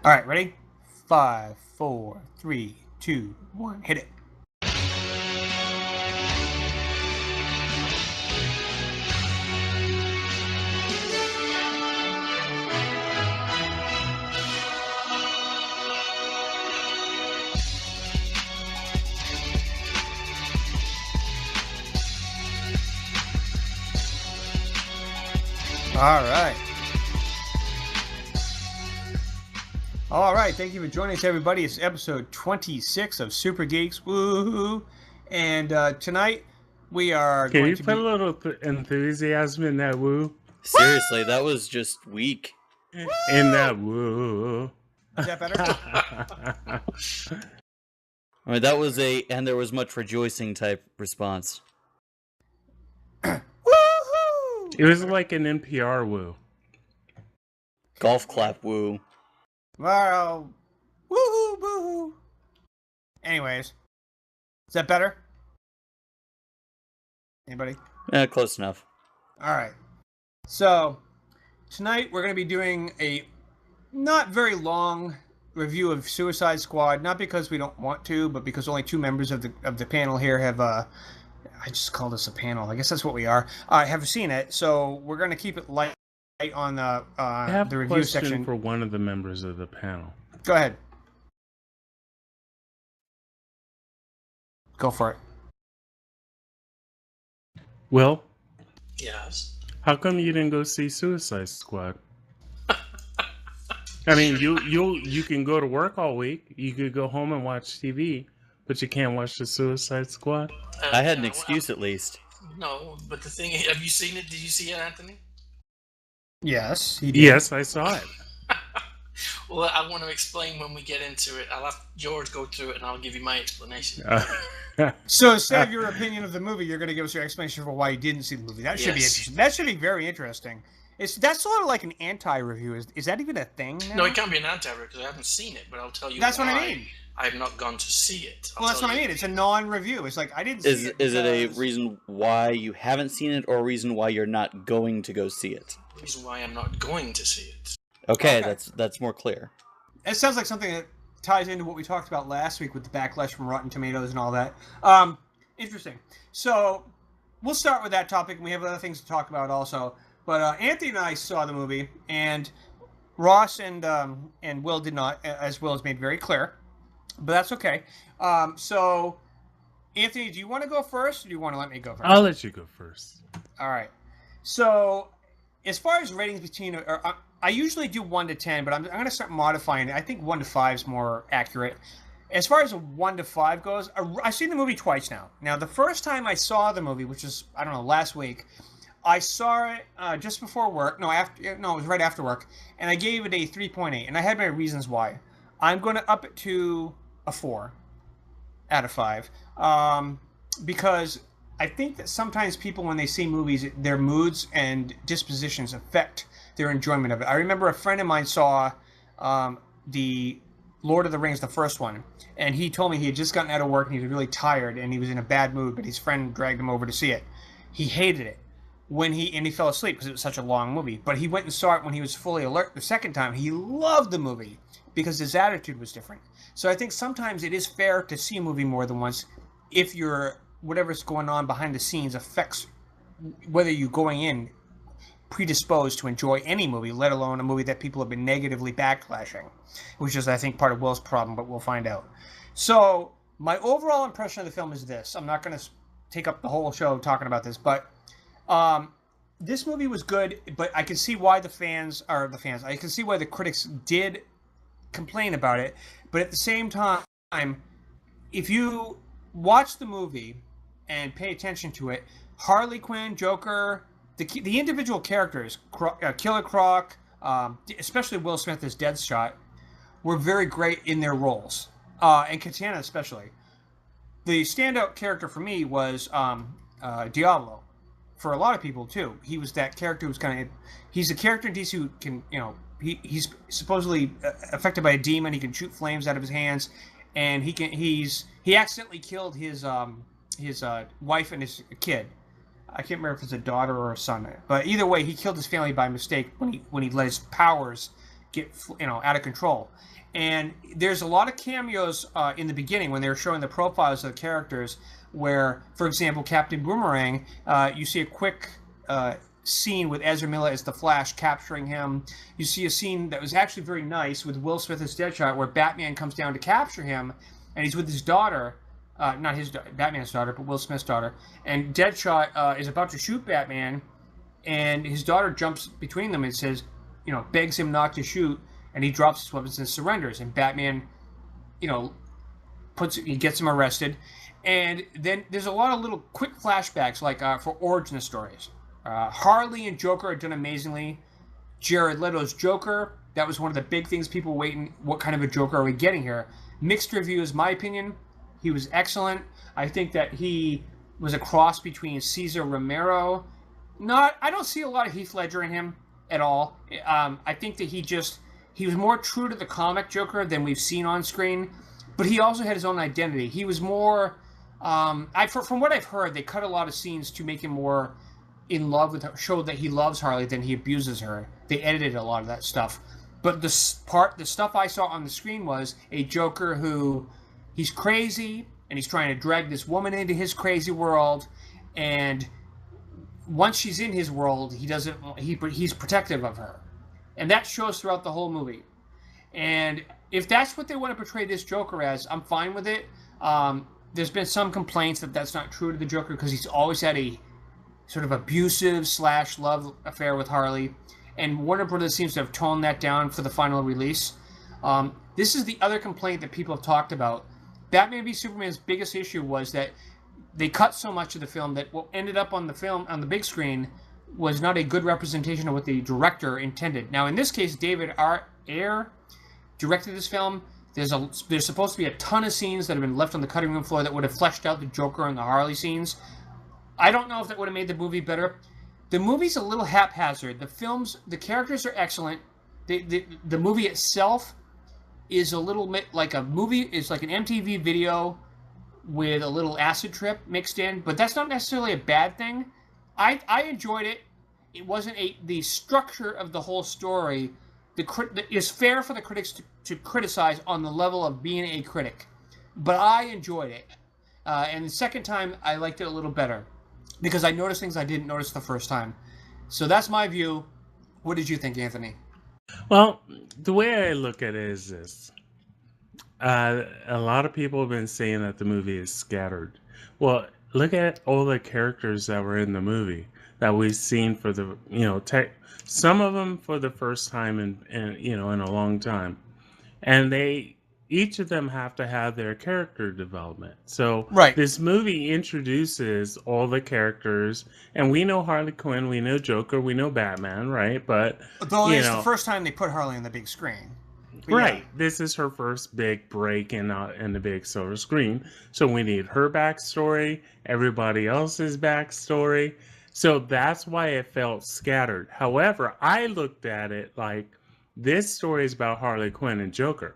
All right, ready? Five, four, three, two, one, hit it. All right. All right. Thank you for joining us, everybody. It's episode 26 of Super Geeks. Woohoo! And tonight we are Can going you to put a be. little enthusiasm in that woo? Seriously, that was just weak. In that woo. Is that better? I mean, that was and there was much rejoicing type response. Woohoo! It was like an NPR woo. Golf clap woo. Well, woohoo, boohoo. Anyways, is that better? Anybody? Close enough. All right. So tonight we're going to be doing a not very long review of Suicide Squad. Not because we don't want to, but because only two members of the panel here have. I just call this a panel. I guess that's what we are. Have seen it, so we're going to keep it light on I have the a review question section. for one of the members of the panel. Go ahead. Go for it. Will, Yes. how come you didn't go see Suicide Squad? I mean, you can go to work all week. You could go home and watch TV, but you can't watch the Suicide Squad. I had an excuse at least. No, but the thing is, have you seen it? Did you see it, Anthony? Yes, he did. Yes, I saw it. Well, I want to explain when we get into it. I'll have George go through it, and I'll give you my explanation. So instead of your opinion of the movie, you're going to give us your explanation for why you didn't see the movie. That should be interesting. That should be very interesting. That's sort of like an anti-review. Is that even a thing now? No, it can't be an anti-review because I haven't seen it, but I'll tell you That's why what I mean. I have not gone to see it. Well, that's what I mean. It's a non-review. It's like I didn't see it. Is it a reason why you haven't seen it, or a reason why you're not going to go see it? The reason why I'm not going to see it. Okay. That's more clear. It sounds like something that ties into what we talked about last week with the backlash from Rotten Tomatoes and all that. Interesting. So we'll start with that topic, and we have other things to talk about also. But Anthony and I saw the movie, and Ross and Will did not, as Will has made very clear. But that's okay. So, Anthony, do you want to go first, or do you want to let me go first? I'll let you go first. All right. So, as far as ratings between, I usually do 1 to 10, but I'm going to start modifying it. I think 1 to 5 is more accurate. As far as a 1 to 5 goes, I've seen the movie twice now. Now, the first time I saw the movie, which is, I don't know, last week, I saw it just before work. No, it was right after work, and I gave it a 3.8, and I had my reasons why. I'm going to up it to a 4 out of 5 because I think that sometimes people, when they see movies, their moods and dispositions affect their enjoyment of it. I remember a friend of mine saw the Lord of the Rings, the first one, and he told me he had just gotten out of work and he was really tired and he was in a bad mood, but his friend dragged him over to see it. He hated it and he fell asleep because it was such a long movie. But he went and saw it when he was fully alert the second time. He loved the movie because his attitude was different. So I think sometimes it is fair to see a movie more than once if whatever's going on behind the scenes affects whether you're going in predisposed to enjoy any movie, let alone a movie that people have been negatively backlashing, which is, I think, part of Will's problem, but we'll find out. So my overall impression of the film is this. I'm not going to take up the whole show talking about this, but this movie was good, but I can see why I can see why the critics did complain about it. But at the same time, if you watch the movie and pay attention to it, Harley Quinn, Joker, the individual characters, Killer Croc, especially Will Smith as Deadshot, were very great in their roles, and Katana especially. The standout character for me was Diablo. For a lot of people too, he was that character who's he's a character in DC who can, he's supposedly affected by a demon. He can shoot flames out of his hands, and he accidentally killed his wife and his kid. I can't remember if it's a daughter or a son, but either way, he killed his family by mistake when he let his powers get out of control. And there's a lot of cameos in the beginning when they're showing the profiles of the characters where, for example, Captain Boomerang, you see a quick scene with Ezra Miller as the Flash capturing him. You see a scene that was actually very nice with Will Smith as Deadshot where Batman comes down to capture him and he's with his daughter, not his Batman's daughter, but Will Smith's daughter. And Deadshot is about to shoot Batman and his daughter jumps between them and says, begs him not to shoot, and he drops his weapons and surrenders. And Batman, he gets him arrested. And then there's a lot of little quick flashbacks, like for origin stories. Harley and Joker are done amazingly. Jared Leto's Joker, that was one of the big things people were waiting. What kind of a Joker are we getting here? Mixed reviews, my opinion. He was excellent. I think that he was a cross between Cesar Romero. I don't see a lot of Heath Ledger in him at all. I think that he was more true to the comic Joker than we've seen on screen, but he also had his own identity. He was more, from what I've heard, they cut a lot of scenes to make him more in love with her, show that he loves Harley than he abuses her. They edited a lot of that stuff. But the stuff I saw on the screen was a Joker who, he's crazy, and he's trying to drag this woman into his crazy world, and once she's in his world, he's protective of her. And that shows throughout the whole movie. And if that's what they want to portray this Joker as, I'm fine with it. There's been some complaints that that's not true to the Joker because he's always had a sort of abusive / love affair with Harley. And Warner Brothers seems to have toned that down for the final release. This is the other complaint that people have talked about. Batman v Superman's biggest issue was that they cut so much of the film that what ended up on the big screen was not a good representation of what the director intended. Now, in this case, David Ayer directed this film. There's supposed to be a ton of scenes that have been left on the cutting room floor that would have fleshed out the Joker and the Harley scenes. I don't know if that would have made the movie better. The movie's a little haphazard. The characters are excellent. The movie itself is a little bit like a movie. It's like an MTV video with a little acid trip mixed in, but that's not necessarily a bad thing. I enjoyed it. It wasn't the structure of the whole story. It's fair for the critics to criticize on the level of being a critic, but I enjoyed it. And the second time, I liked it a little better because I noticed things I didn't notice the first time. So that's my view. What did you think, Anthony? Well, the way I look at it is this. A lot of people have been saying that the movie is scattered. Well, look at all the characters that were in the movie that we've seen for the, some of them for the first time in a long time. And each of them have to have their character development. So right. This movie introduces all the characters, and we know Harley Quinn, we know Joker, we know Batman, right? But though it's the first time they put Harley on the big screen. But right. Yeah. This is her first big break in the big silver screen. So we need her backstory, everybody else's backstory. So that's why it felt scattered. However, I looked at it like this story is about Harley Quinn and Joker.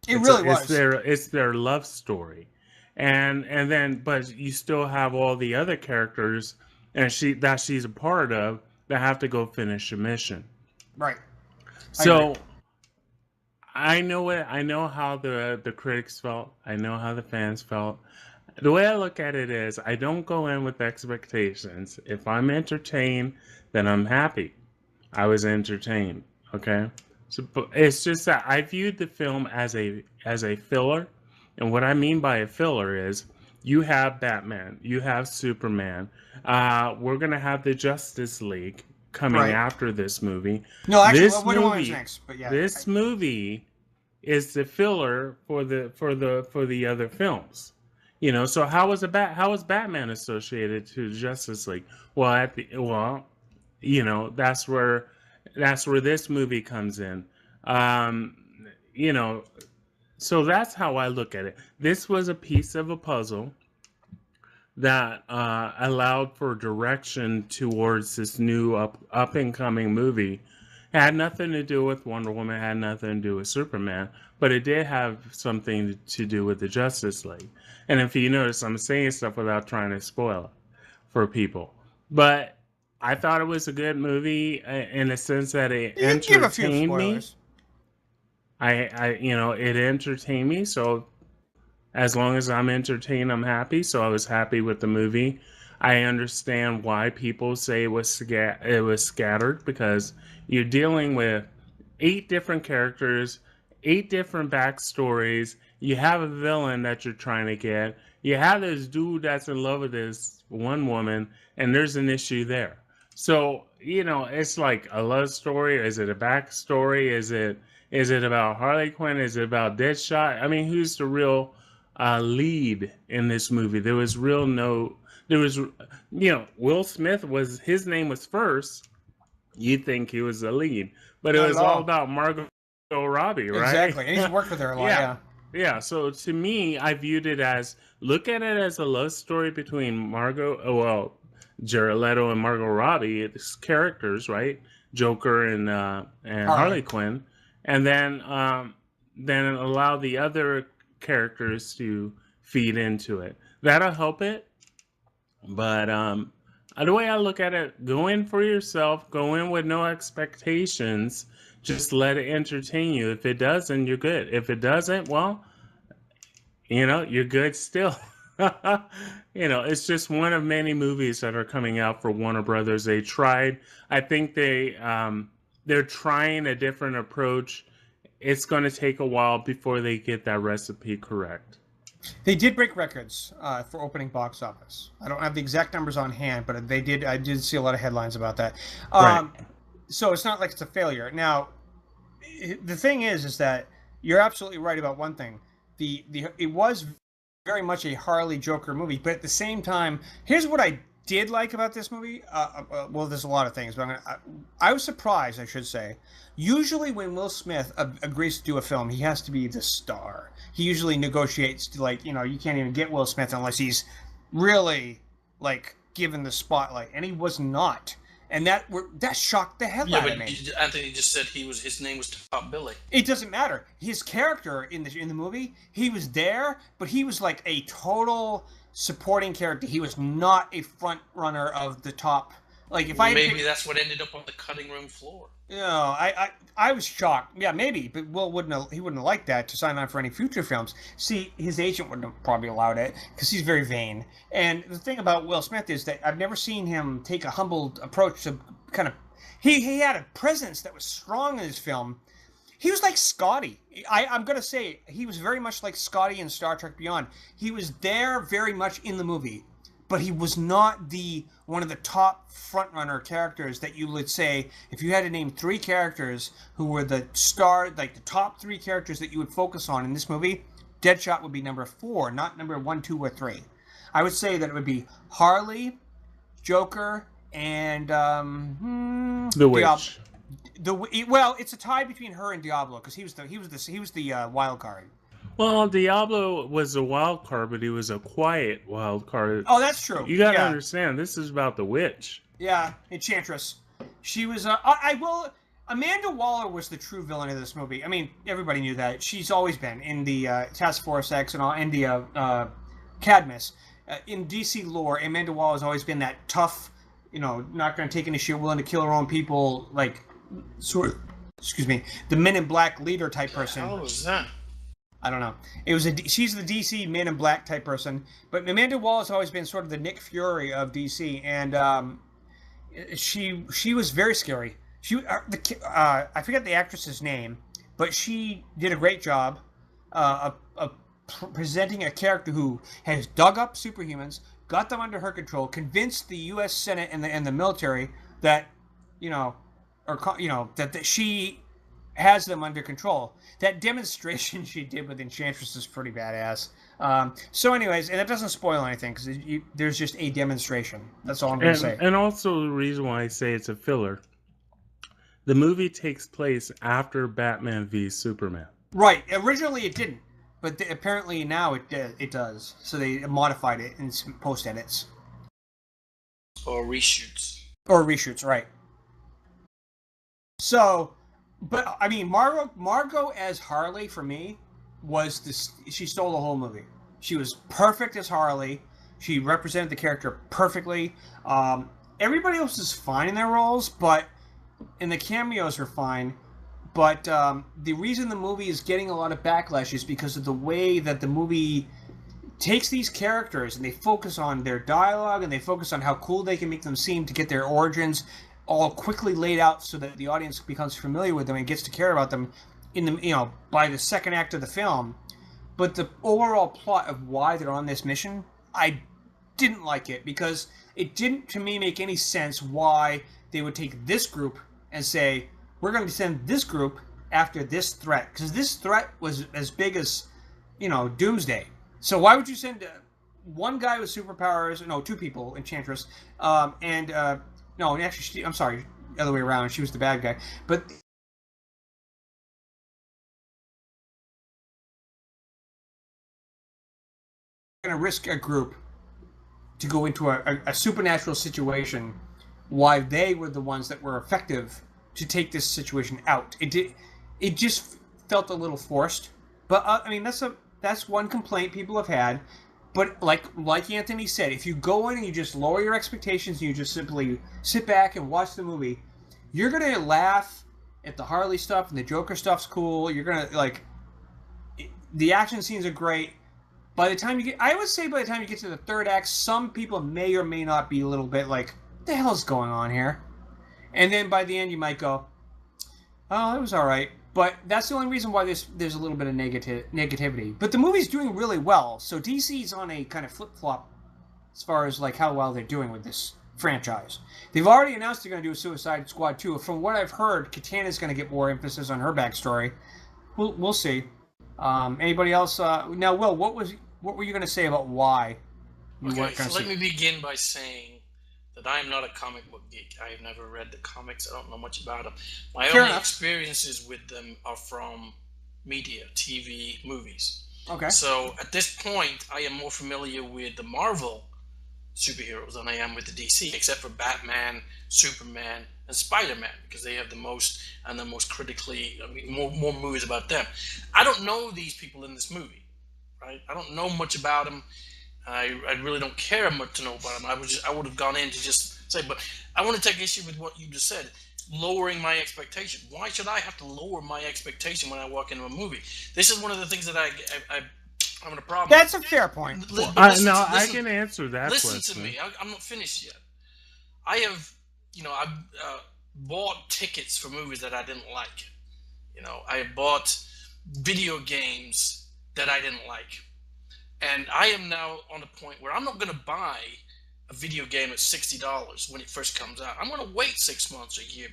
It really was. It's their love story. But you still have all the other characters that she's a part of that have to go finish a mission. Right. So I know how the critics felt. I know how the fans felt. The way I look at it is I don't go in with expectations. If I'm entertained, then I'm happy. I was entertained. Okay? So it's just that I viewed the film as a filler. And what I mean by a filler is you have Batman, you have Superman. We're going to have the Justice League coming after this movie. No, actually, what do I next? But yeah, this movie is the filler for the other films. So how is Batman associated to Justice League? Well, that's where this movie comes in. So that's how I look at it. This was a piece of a puzzle that allowed for direction towards this new up and coming movie. It had nothing to do with Wonder Woman, it had nothing to do with Superman, but it did have something to do with the Justice League. And if you notice, I'm saying stuff without trying to spoil it for people. But I thought it was a good movie in the sense that it entertained me. It entertained me. So as long as I'm entertained, I'm happy. So I was happy with the movie. I understand why people say it was scattered, because you're dealing with 8 different characters, 8 different backstories. You have a villain that you're trying to get. You have this dude that's in love with this one woman, and there's an issue there. So, it's like a love story. Is it a backstory? Is it about Harley Quinn? Is it about Deadshot? I mean, who's the real lead in this movie? There was real no. There was, Will Smith his name was first. You think he was the lead, but it Not at was all all. about Margot Robbie, right? Exactly. And he's worked with her a lot. Yeah. Yeah. So to me, I viewed it as look at it as a love story between Jared Leto and Margot Robbie, it's characters, right? Joker and Harley Quinn, and then allow the other characters to feed into it. That'll help it. But the way I look at it, go in for yourself, go in with no expectations, just let it entertain you. If it doesn't, you're good. If it doesn't, well, you're good still. It's just one of many movies that are coming out for Warner Brothers. They tried, I think they're trying a different approach. It's going to take a while before they get that recipe correct. They did break records for opening box office. I don't have the exact numbers on hand, but they did. I did see a lot of headlines about that. Right. So it's not like it's a failure. Now, the thing is that you're absolutely right about one thing. It was very much a Harley Joker movie, but at the same time, here's what I did like about this movie. Well, there's a lot of things, but I was surprised, I should say. Usually when Will Smith agrees to do a film, he has to be the star. He usually negotiates to, you can't even get Will Smith unless he's really, given the spotlight. And he was not. And that shocked the hell out of me. Anthony just said his name was top billing. It doesn't matter. His character in the movie, he was there, but he was like a total supporting character. He was not a front runner of the top. Maybe that's what ended up on the cutting room floor. I was shocked. Yeah, maybe, but Will wouldn't have liked that to sign on for any future films. See, his agent wouldn't have probably allowed it because he's very vain. And the thing about Will Smith is that I've never seen him take a humbled approach to kind of. He had a presence that was strong in his film. He was like Scotty. I'm going to say he was very much like Scotty in Star Trek Beyond. He was there very much in the movie, but he was not one of the top frontrunner characters that you would say, if you had to name 3 characters who were the star, like the top 3 characters that you would focus on in this movie, Deadshot would be number 4, not number 1, 2, or 3. I would say that it would be Harley, Joker, and The Witch. Well, it's a tie between her and Diablo because he was the wild card. Well, Diablo was a wild card, but he was a quiet wild card. Oh, that's true. You got to understand, this is about the witch. Yeah, Enchantress. She was. Amanda Waller was the true villain of this movie. I mean, everybody knew that. She's always been in the Task Force X and all, and the Cadmus. In DC lore, Amanda Waller has always been that tough, not going to take any shit, willing to kill her own people, the Men in Black leader type person. How was that? I don't know. She's the DC Men in Black type person, but Amanda Waller has always been sort of the Nick Fury of DC, and she was very scary. I forget the actress's name, but she did a great job of presenting a character who has dug up superhumans, got them under her control, convinced the U.S. Senate and the military that that she has them under control. That demonstration she did with Enchantress is pretty badass. So anyways, and it doesn't spoil anything because there's just a demonstration. That's all I'm going to say. And also the reason why I say it's a filler, the movie takes place after Batman v Superman. Right. Originally it didn't, but apparently now it does. So they modified it in some post edits. Or reshoots. Right. So, but I mean, Margot as Harley for me she stole the whole movie. She was perfect as Harley. She represented the character perfectly. Everybody else is fine in their roles, and the cameos are fine. But the reason the movie is getting a lot of backlash is because of the way that the movie takes these characters and they focus on their dialogue and they focus on how cool they can make them seem to get their origins all quickly laid out so that the audience becomes familiar with them and gets to care about them in the by the second act of the film. But the overall plot of why they're on this mission, I didn't like it because it didn't to me make any sense why they would take this group and say, we're going to send this group after this threat, because this threat was as big as Doomsday. So why would you send one guy with superpowers? No, two people, Enchantress, and no, actually, I'm sorry, the other way around. She was the bad guy, but going to risk a group to go into a supernatural situation, why they were the ones that were effective to take this situation out. It just felt a little forced. But I mean, that's one complaint people have had. But like Anthony said, if you go in and you just lower your expectations and you just simply sit back and watch the movie, you're gonna laugh at the Harley stuff and the Joker stuff's cool. You're gonna the action scenes are great. By the time I would say by the time you get to the third act, some people may or may not be a little bit like, what the hell's going on here? And then by the end you might go, oh, it was all right. But that's the only reason why there's a little bit of negativity. But the movie's doing really well, so DC's on a kind of flip-flop as far as like how well they're doing with this franchise. They've already announced they're going to do a Suicide Squad 2. From what I've heard, Katana's going to get more emphasis on her backstory. We'll see. Anybody else? Now, Will, what were you going to say about why you weren't going to see? Let me begin by saying that I am not a comic book geek. I have never read the comics. I don't know much about them. My only experiences with them are from media, TV, movies. Okay. So at this point, I am more familiar with the Marvel superheroes than I am with the DC, except for Batman, Superman, and Spider-Man, because they have the most and the most critically, more movies about them. I don't know these people in this movie, right? I don't know much about them. I really don't care much to know about them. I would have gone in to just say, but I want to take issue with what you just said, lowering my expectation. Why should I have to lower my expectation when I walk into a movie? This is one of the things that I'm having a problem. That's a fair point. I can answer that question. Listen to me. I'm not finished yet. I have, I've bought tickets for movies that I didn't like. I bought video games that I didn't like. And I am now on a point where I'm not going to buy a video game at $60 when it first comes out. I'm going to wait 6 months or a year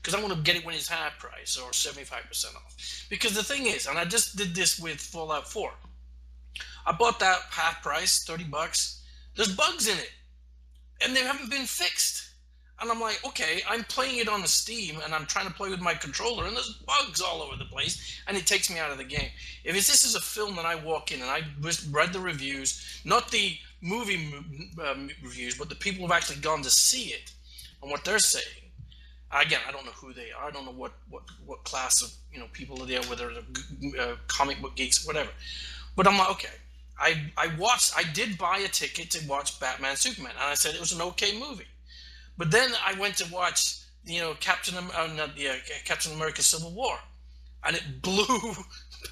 because I want to get it when it's half price or 75% off. Because the thing is, and I just did this with Fallout 4. I bought that half price, $30. There's bugs in it, and they haven't been fixed. And I'm like, okay, I'm playing it on the Steam, and I'm trying to play with my controller, and there's bugs all over the place, and it takes me out of the game. If this is a film that I walk in and I read the reviews, not the movie reviews, but the people who've actually gone to see it and what they're saying. Again, I don't know who they are. I don't know what class of people are there, whether they're comic book geeks or whatever. But I'm like, okay, I did buy a ticket to watch Batman Superman, and I said it was an okay movie. But then I went to watch, Captain America Civil War, and it blew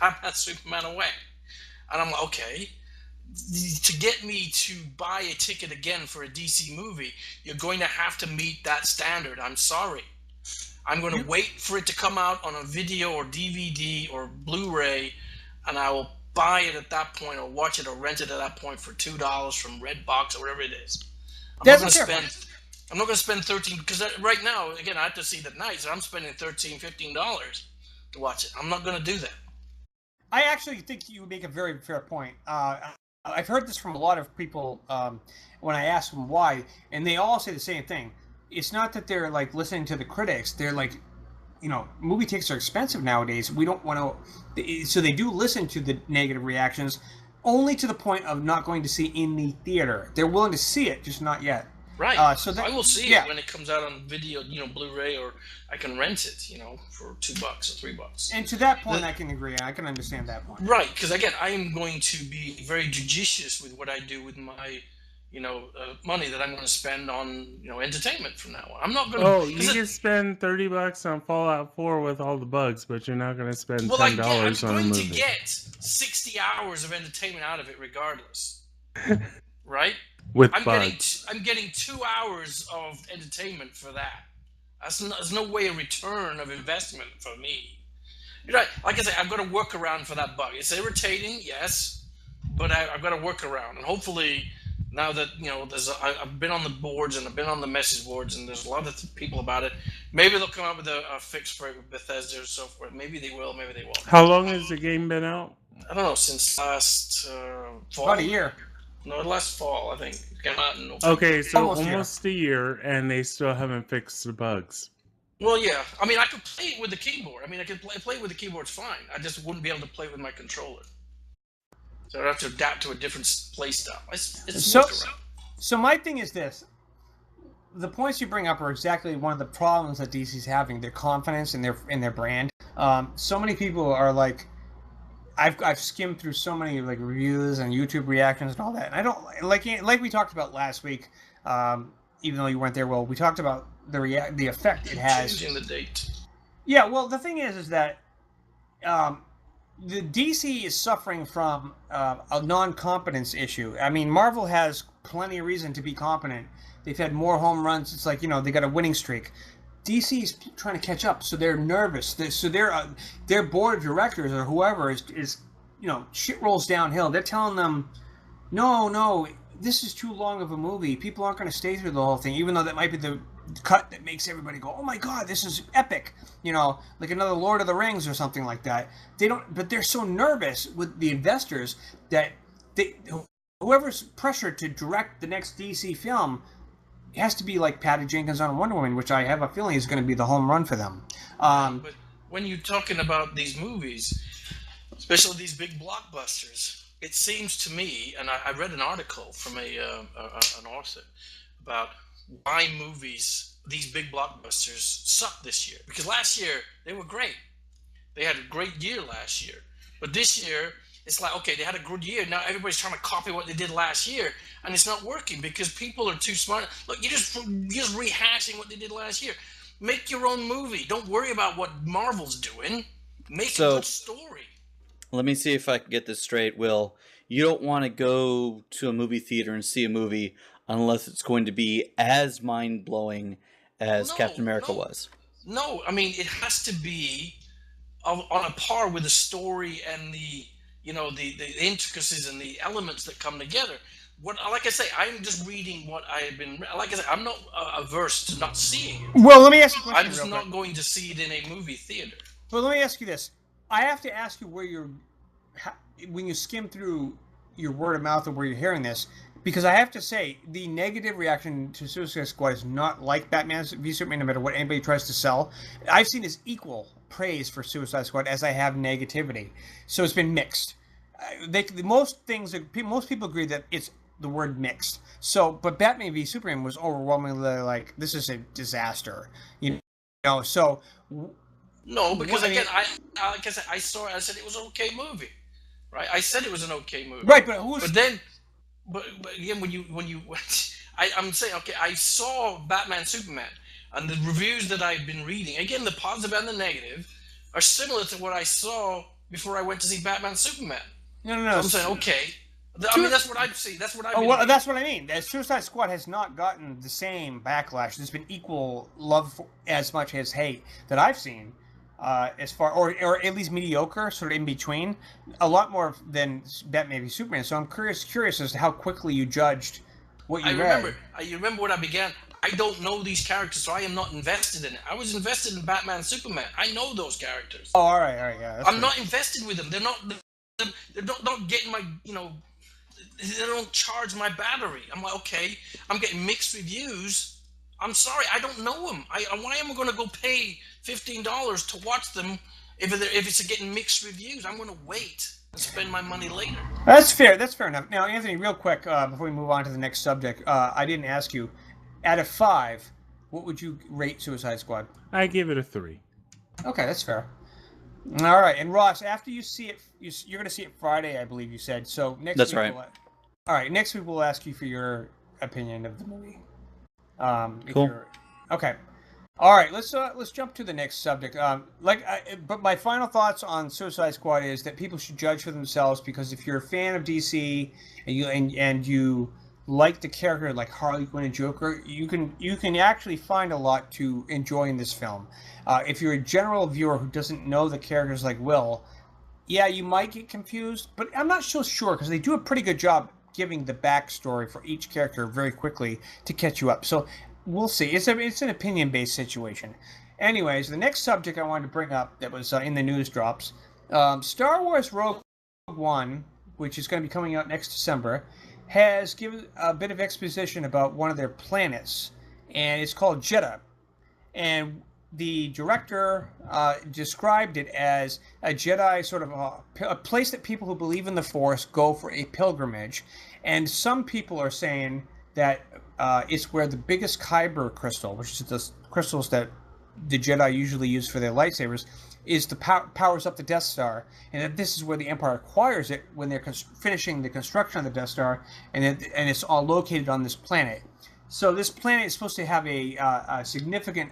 Batman Superman away. And I'm like, okay, to get me to buy a ticket again for a DC movie, you're going to have to meet that standard. I'm sorry. I'm going to wait for it to come out on a video or DVD or Blu-ray, and I will buy it at that point or watch it or rent it at that point for $2 from Redbox or whatever it is. I'm not going to spend $13, because right now, again, I have to see it at night, so I'm spending $13, $15 to watch it. I'm not going to do that. I actually think you make a very fair point. I've heard this from a lot of people when I ask them why, and they all say the same thing. It's not that they're like listening to the critics. They're like, movie tickets are expensive nowadays. We don't want to, so they do listen to the negative reactions, only to the point of not going to see in the theater. They're willing to see it, just not yet. Right. I will see it when it comes out on video, Blu-ray, or I can rent it, for $2 or $3. And to that point, I can agree. I can understand that point. Right, because again, I am going to be very judicious with what I do with my, money that I'm going to spend on entertainment from now on. I'm not going to. Oh, you can spend $30 on Fallout 4 with all the bugs, but you're not going to spend Well, I'm $10 on a going to movie. get 60 hours of entertainment out of it, regardless. Right? With I'm bugs. getting 2 hours of entertainment for that. There's no way a return of investment for me. You're right. Like I say, I've got to work around for that bug. It's irritating, yes, but I've got to work around. And hopefully, now that I've been on the boards and I've been on the message boards, and there's a lot of people about it. Maybe they'll come up with a fix for it with Bethesda or so forth. Maybe they will. Maybe they won't. How long has the game been out? I don't know, since last fall. About a year. No, last fall, I think. It came out in November. Okay, so Almost almost a year, and they still haven't fixed the bugs. Well, yeah. I mean, I could play it with the keyboard. I mean, I could play it with the keyboard fine. I just wouldn't be able to play it with my controller. So I'd have to adapt to a different play style. So my thing is this. The points you bring up are exactly one of the problems that DC's having. Their confidence in their brand. So many people are like, I've skimmed through so many like reviews and YouTube reactions and all that, and I don't like we talked about last week. Even though you weren't there, well, we talked about the effect it has. Changing the date. Yeah, well, the thing is that the DC is suffering from a non-competence issue. I mean, Marvel has plenty of reason to be competent. They've had more home runs. It's like, they got a winning streak. DC is trying to catch up, so they're nervous. So their board of directors or whoever is shit rolls downhill. They're telling them, no, this is too long of a movie. People aren't going to stay through the whole thing, even though that might be the cut that makes everybody go, oh my god, this is epic. Like another Lord of the Rings or something like that. But they're so nervous with the investors that whoever's pressured to direct the next DC film, it has to be like Patty Jenkins on Wonder Woman, which I have a feeling is going to be the home run for them. But when you're talking about these movies, especially these big blockbusters, it seems to me, and I read an article from an author about why these big blockbusters, suck this year. Because last year, they were great. They had a great year last year. But this year, it's like, okay, they had a good year. Now everybody's trying to copy what they did last year, and it's not working because people are too smart. Look, you're just rehashing what they did last year. Make your own movie. Don't worry about what Marvel's doing. Make a good story. Let me see if I can get this straight, Will. You don't want to go to a movie theater and see a movie unless it's going to be as mind-blowing as Captain America was. No, I mean, it has to be on a par with the story and the intricacies and the elements that come together. Like I say, I'm just reading what I have been. Like I say, I'm not averse to not seeing it. Well, let me ask you a question. I'm just not going to see it in a movie theater. Well, let me ask you this. I have to ask you when you skim through your word of mouth or where you're hearing this, because I have to say the negative reaction to Suicide Squad is not like Batman v Superman, no matter what anybody tries to sell. I've seen as equal praise for Suicide Squad as I have negativity, so it's been mixed. Most people agree that it's the word mixed. So, but Batman v Superman was overwhelmingly like, this is a disaster. So. No, because again, like I said, I said it was an okay movie, right? I said it was an okay movie, right? But again, I'm saying, okay, I saw Batman Superman, and the reviews that I've been reading, again, the positive and the negative, are similar to what I saw before I went to see Batman Superman. No. So I'm saying, okay. I mean, that's what I've seen. That's what I've been well, that's what I mean. Suicide Squad has not gotten the same backlash. There's been equal love as much as hate that I've seen. As far, or at least mediocre, sort of in between, a lot more than Batman v Superman. So I'm curious as to how quickly you judged what you read. You remember when I began? I don't know these characters, so I am not invested in it. I was invested in Batman and Superman. I know those characters. Oh, all right, yeah. I'm not invested with them. They're not getting my, they don't charge my battery. I'm like, okay, I'm getting mixed reviews. I'm sorry, I don't know them. Why am I going to go pay $15 to watch them if it's getting mixed reviews? I'm going to wait and spend my money later. That's fair. That's fair enough. Now, Anthony, real quick, before we move on to the next subject, I didn't ask you. Out of 5, what would you rate Suicide Squad? I give it a 3. Okay, that's fair. All right, and Ross, after you see it, you're going to see it Friday, I believe you said. So next that's week right. All right, next week we'll ask you for your opinion of the movie. Cool. Okay. All right, let's jump to the next subject. But my final thoughts on Suicide Squad is that people should judge for themselves, because if you're a fan of DC and you like the character like Harley Quinn and Joker, you can actually find a lot to enjoy in this film. If you're a general viewer who doesn't know the characters like Will, yeah, you might get confused, but I'm not so sure, because they do a pretty good job giving the backstory for each character very quickly to catch you up. So we'll see. It's an opinion-based situation. Anyways, the next subject I wanted to bring up that was in the news drops, Star Wars Rogue One, which is going to be coming out next December, has given a bit of exposition about one of their planets, and it's called Jeddah. And the director described it as a Jedi sort of a place that people who believe in the Force go for a pilgrimage. And some people are saying that it's where the biggest kyber crystal, which is the crystals that the Jedi usually use for their lightsabers, is the powers up the Death Star, and that this is where the Empire acquires it when they're finishing the construction of the Death Star, and it's all located on this planet. So this planet is supposed to have a significant,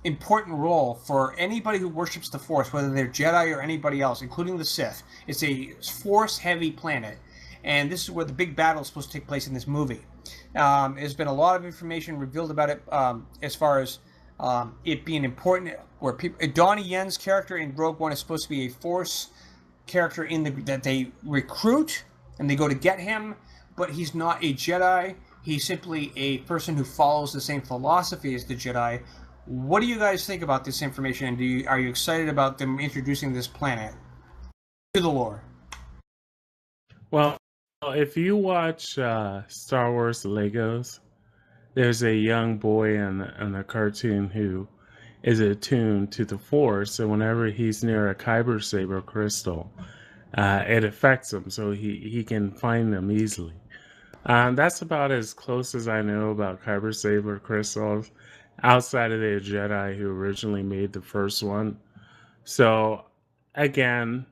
important role for anybody who worships the Force, whether they're Jedi or anybody else, including the Sith. It's a Force-heavy planet, and this is where the big battle is supposed to take place in this movie. There's been a lot of information revealed about it, as far as it being important. Where Donnie Yen's character in Rogue One is supposed to be a Force character that they recruit and they go to get him, but he's not a Jedi. He's simply a person who follows the same philosophy as the Jedi. What do you guys think about this information? And are you excited about them introducing this planet to the lore? Well, if you watch Star Wars Legos, there's a young boy in the cartoon who is attuned to the Force, and whenever he's near a kyber saber crystal, it affects him, so he can find them easily. That's about as close as I know about kyber saber crystals, outside of the Jedi who originally made the first one. So, again,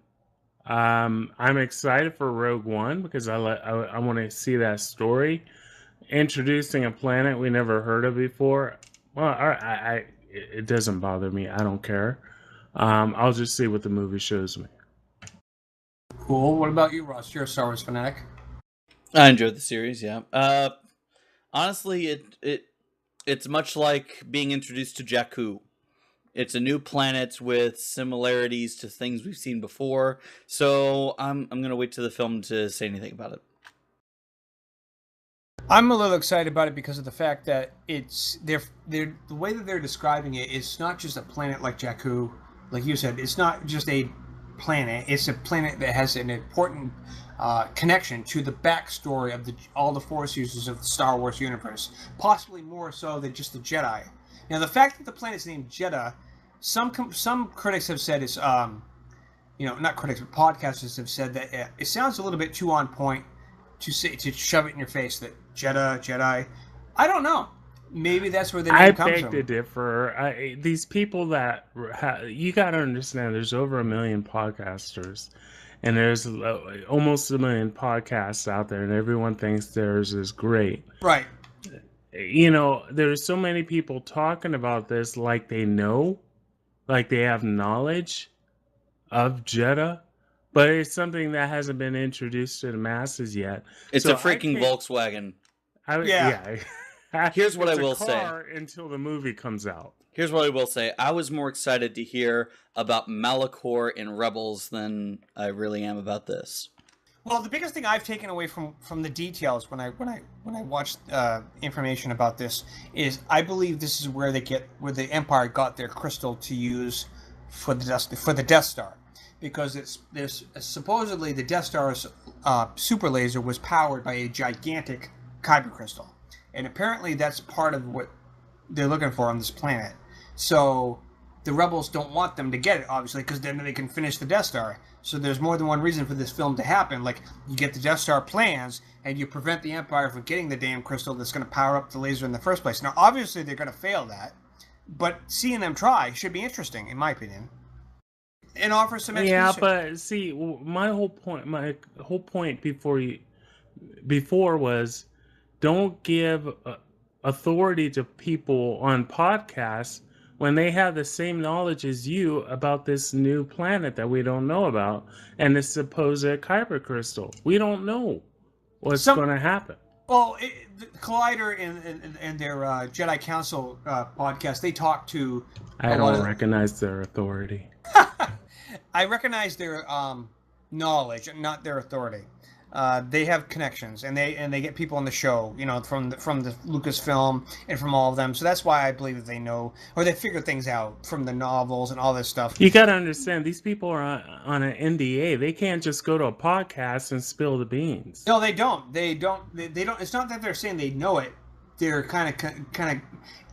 I'm excited for Rogue One because I want to see that story. Introducing a planet we never heard of before, well, it doesn't bother me. I don't care. I'll just see what the movie shows me. Cool. What about you, Ross? You're a Star Wars fanatic. I enjoyed the series. Yeah. Honestly, it's much like being introduced to Jakku. It's a new planet with similarities to things we've seen before. So I'm gonna wait till the film to say anything about it. I'm a little excited about it because of the fact that the way that they're describing it is not just a planet like Jakku, like you said. It's not just a planet. It's a planet that has an important connection to the backstory of all the Force users of the Star Wars universe, possibly more so than just the Jedi. Now, the fact that the planet's named Jeddah, some critics have said it's not critics, but podcasters have said that it sounds a little bit too on point to shove it in your face that Jedi. I don't know. Maybe that's where the name comes from. I beg to differ. These people that you got to understand, there's over 1 million podcasters, and there's almost 1 million podcasts out there, and everyone thinks theirs is great. Right. There's so many people talking about this like they know, like they have knowledge of Jeddah. But it's something that hasn't been introduced to the masses yet. It's a freaking Volkswagen. Yeah. Here's what I will say. Until the movie comes out. Here's what I will say. I was more excited to hear about Malachor in Rebels than I really am about this. Well, the biggest thing I've taken away from the details when I watched information about this is I believe this is where the Empire got their crystal to use for the Death Star. Because there's supposedly the Death Star's super laser was powered by a gigantic kyber crystal, and apparently that's part of what they're looking for on this planet. So the rebels don't want them to get it, obviously, because then they can finish the Death Star. So there's more than one reason for this film to happen. Like, you get the Death Star plans, and you prevent the Empire from getting the damn crystal that's going to power up the laser in the first place. Now, obviously, they're going to fail that, but seeing them try should be interesting, in my opinion. And offer some exposition. Yeah, but see, my whole point before was don't give authority to people on podcasts when they have the same knowledge as you about this new planet that we don't know about and this supposed Kuiper crystal. We don't know what's going to happen. Well, the Collider and their Jedi Council podcast, they talk to. I don't recognize their authority. I recognize their knowledge, not their authority. They have connections, and they get people on the show, from the Lucasfilm and from all of them. So that's why I believe that they know, or they figure things out from the novels and all this stuff. You got to understand, these people are on an NDA. They can't just go to a podcast and spill the beans. No, they don't. They don't. It's not that they're saying they know it. They're kind of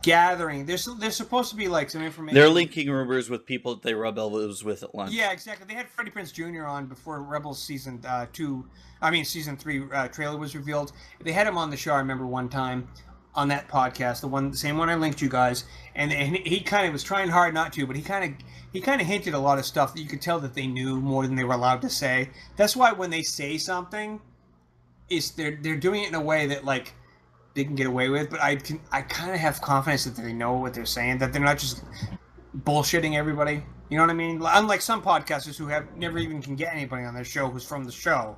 gathering. There's supposed to be like some information. They're linking rumors with people that they rub elbows with at lunch. Yeah, exactly. They had Freddie Prinze Jr. on before Rebels season 3 trailer was revealed. They had him on the show. I remember one time on that podcast, the same one I linked you guys, and he kind of was trying hard not to, but he kind of hinted a lot of stuff that you could tell that they knew more than they were allowed to say. That's why when they say something, they're doing it in a way that like they can get away with, but I kind of have confidence that they know what they're saying, that they're not just bullshitting everybody. You know what I mean? Unlike some podcasters who have never even can get anybody on their show who's from the show,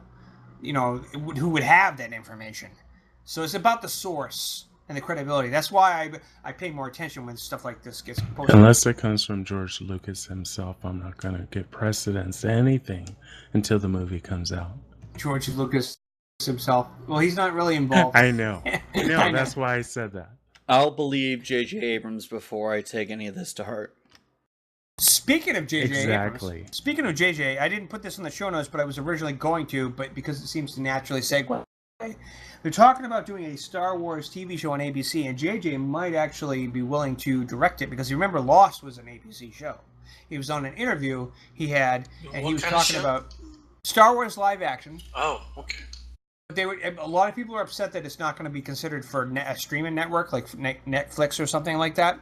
who would have that information. So it's about the source and the credibility. That's why I pay more attention when stuff like this gets posted. Unless it comes from George Lucas himself, I'm not going to give precedence to anything until the movie comes out. George Lucas himself. Well, he's not really involved. I know. That's why I said that. I'll believe J.J. Abrams before I take any of this to heart. Speaking of J.J. Exactly. Abrams, speaking of J.J., I didn't put this in the show notes, but I was originally going to, but because it seems to naturally segue. They're talking about doing a Star Wars TV show on ABC, and J.J. might actually be willing to direct it, because you remember Lost was an ABC show. He was on an interview he had, and he was talking about Star Wars live action. Oh, okay. A lot of people are upset that it's not going to be considered for a streaming network like Netflix or something like that,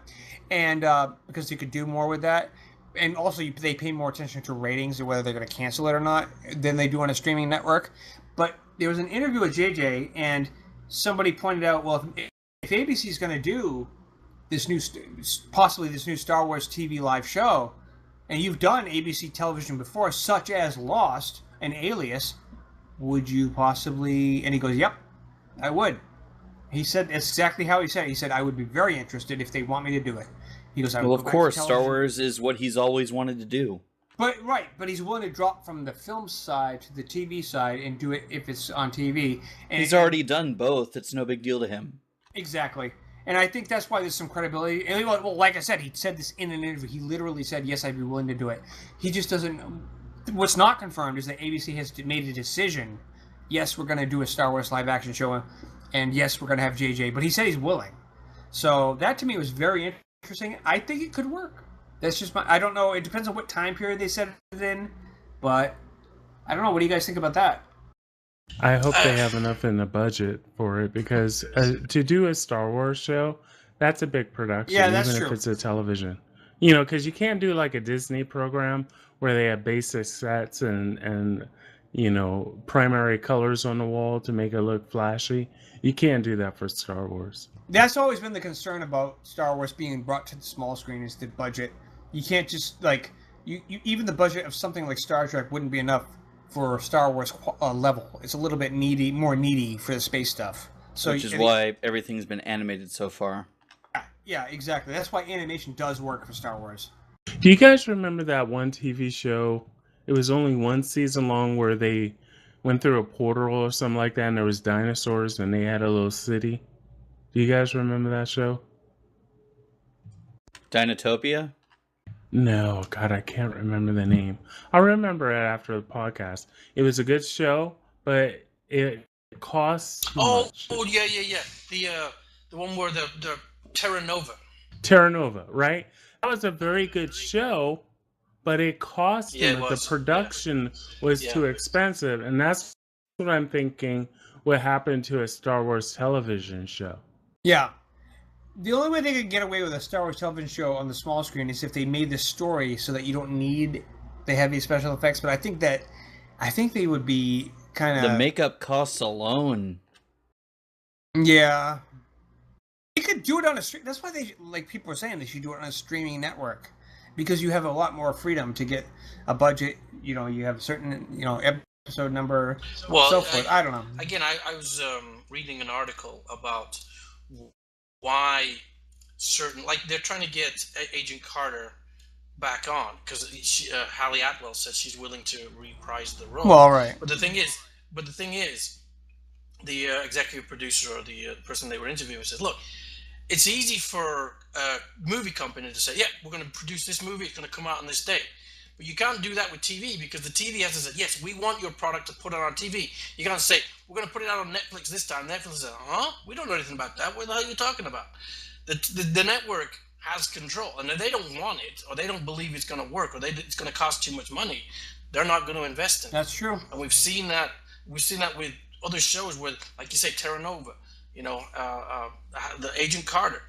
and because you could do more with that, and also they pay more attention to ratings or whether they're going to cancel it or not than they do on a streaming network. But there was an interview with JJ, and somebody pointed out, well, if ABC is going to do possibly this new Star Wars TV live show, and you've done ABC television before, such as Lost and Alias, would you possibly? And he goes, yep, I would. He said exactly how he said it. He said, I would be very interested if they want me to do it. He goes, well, of course, Star Wars is what he's always wanted to do. But he's willing to drop from the film side to the TV side and do it if it's on TV. And he's already done both. It's no big deal to him. Exactly. And I think that's why there's some credibility. And well, like I said, he said this in an interview. He literally said, yes, I'd be willing to do it. He just doesn't... What's not confirmed is that ABC has made a decision. Yes, we're going to do a Star Wars live action show, and yes, we're going to have JJ. But he said he's willing. So that to me was very interesting. I think it could work. That's just I don't know. It depends on what time period they set it in. But I don't know. What do you guys think about that? I hope they have enough in the budget for it, because to do a Star Wars show, that's a big production. Yeah, that's even true. If it's a television. Because you can't do like a Disney program where they have basic sets and primary colors on the wall to make it look flashy. You can't do that for Star Wars. That's always been the concern about Star Wars being brought to the small screen, is the budget. You can't just even the budget of something like Star Trek wouldn't be enough for Star Wars level. It's a little bit more needy for the space stuff. So which is why everything's been animated so far. Yeah, exactly. That's why animation does work for Star Wars. Do you guys remember that one TV show? It was only one season long where they went through a portal or something like that, and there was dinosaurs, and they had a little city. Do you guys remember that show? Dinotopia? No, God, I can't remember the name. I'll remember it after the podcast. It was a good show, but it cost too much. Oh, yeah. The one where the Terra Nova. Terra Nova, right? That was a very good show, but it cost too much. The production was too expensive, and that's what I'm thinking would happen to a Star Wars television show. Yeah. The only way they could get away with a Star Wars television show on the small screen is if they made the story so that you don't need the heavy special effects. But I think they would be kind of... The makeup costs alone. Yeah. You could do it on a stream. That's why people are saying they should do it on a streaming network, because you have a lot more freedom to get a budget. You know, you have certain, episode number, Well, so forth. I don't know. again, I was reading an article about why certain, like, they're trying to get Agent Carter back on because Hallie Atwell said she's willing to reprise the role. Well, right. But the thing is, the executive producer, or the person they were interviewing, said, "Look, it's easy for a movie company to say, yeah, we're going to produce this movie. It's going to come out on this day." But you can't do that with TV, because the TV has to say, yes, we want your product to put it on TV. You can't say, we're going to put it out on Netflix this time. Netflix says, huh? We don't know anything about that. What the hell are you talking about? The network has control. And if they don't want it, or they don't believe it's going to work, or it's going to cost too much money, they're not going to invest in it. That's true. And we've seen that with other shows where, like you say, Terra Nova, the Agent Carter.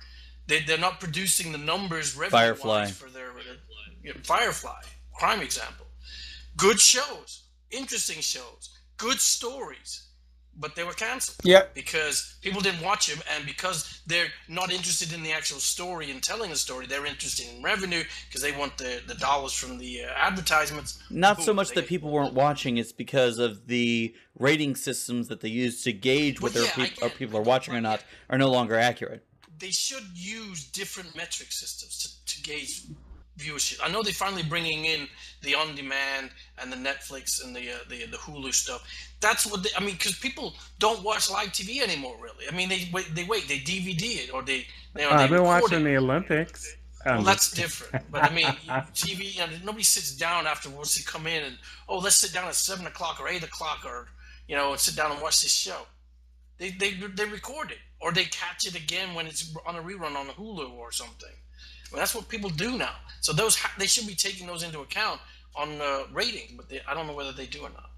They're not producing the numbers Firefly. for their Firefly, prime example. Good shows, interesting shows, good stories, but they were canceled. Yep. Because people didn't watch them, and because they're not interested in the actual story and telling the story, they're interested in revenue because they want the dollars from the advertisements. Not so much that people weren't watching; it's because of the rating systems that they use to gauge whether people are watching or not are no longer accurate. They should use different metric systems to gauge viewership. I know they're finally bringing in the on-demand and the Netflix and the Hulu stuff. That's what because people don't watch live TV anymore, really. I mean, they DVD it, or I've been watching the Olympics. Well, that's different. But I mean, TV, nobody sits down afterwards to come in and, let's sit down at 7 o'clock or 8 o'clock, or and sit down and watch this show. They record it, or they catch it again when it's on a rerun on Hulu or something. Well, that's what people do now. So they should be taking those into account on ratings, but I don't know whether they do or not.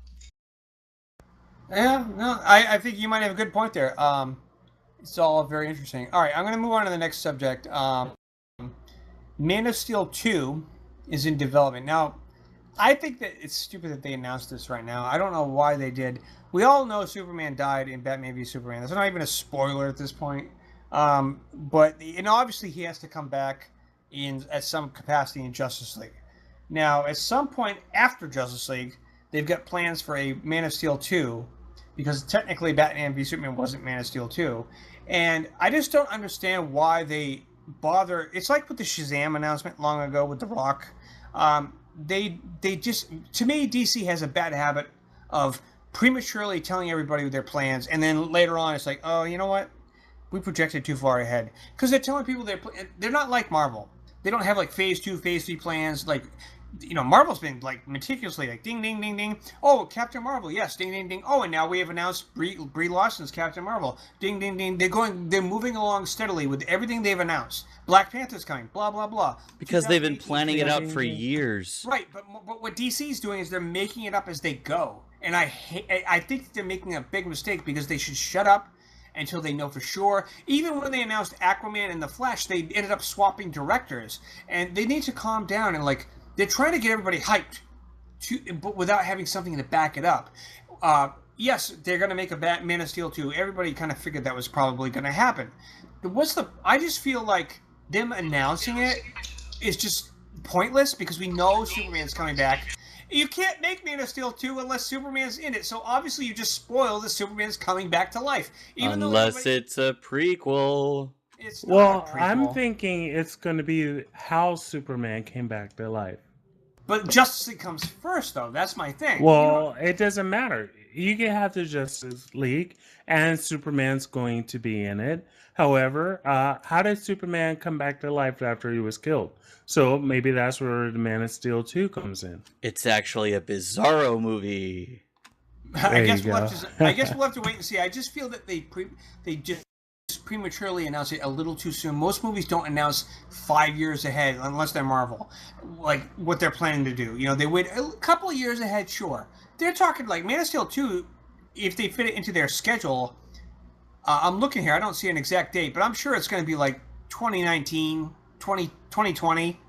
Yeah, no, I think you might have a good point there. It's all very interesting. All right, I'm going to move on to the next subject. Man of Steel 2 is in development. Now, I think that it's stupid that they announced this right now. I don't know why they did. We all know Superman died in Batman v Superman. That's not even a spoiler at this point. But obviously he has to come back at some capacity in Justice League. Now, at some point after Justice League, they've got plans for a Man of Steel 2, because technically Batman v Superman wasn't Man of Steel 2. And I just don't understand why they bother. It's like with the Shazam announcement long ago with The Rock. They just, to me, DC has a bad habit of prematurely telling everybody their plans, and then later on it's like, oh, you know what? We projected too far ahead. Because they're telling people they're not like Marvel. They don't have like phase 2, phase 3 plans. Like, Marvel's been like meticulously like ding, ding, ding, ding. Oh, Captain Marvel, yes, ding, ding, ding. Oh, and now we have announced Brie Larson's Captain Marvel. Ding, ding, ding. They're moving along steadily with everything they've announced. Black Panther's coming. Blah, blah, blah. Because they've been planning it out for years. Right, but what DC's doing is they're making it up as they go, and I think they're making a big mistake, because they should shut up until they know for sure. Even when they announced Aquaman and The Flash, they ended up swapping directors, and they need to calm down. And they're trying to get everybody hyped, but without having something to back it up. Yes, they're going to make a Man of Steel 2. Everybody kind of figured that was probably going to happen. I just feel like them announcing it is just pointless, because we know Superman's coming back. You can't make Man of Steel 2 unless Superman's in it. So obviously you just spoil that Superman's coming back to life. Unless it's a prequel. It's not Well, a prequel. I'm thinking it's going to be how Superman came back to life. But Justice League comes first, though. That's my thing. Well, it doesn't matter. You can have the Justice League, and Superman's going to be in it. However, how did Superman come back to life after he was killed? So maybe that's where the Man of Steel 2 comes in. It's actually a Bizarro movie. I guess we'll have to wait and see. I just feel that they just prematurely announce it a little too soon. Most movies don't announce 5 years ahead unless they're Marvel, like what they're planning to do. They wait a couple of years ahead, sure. They're talking like Man of Steel 2, if they fit it into their schedule. I'm looking here. I don't see an exact date, but I'm sure it's going to be like 2019, 2020.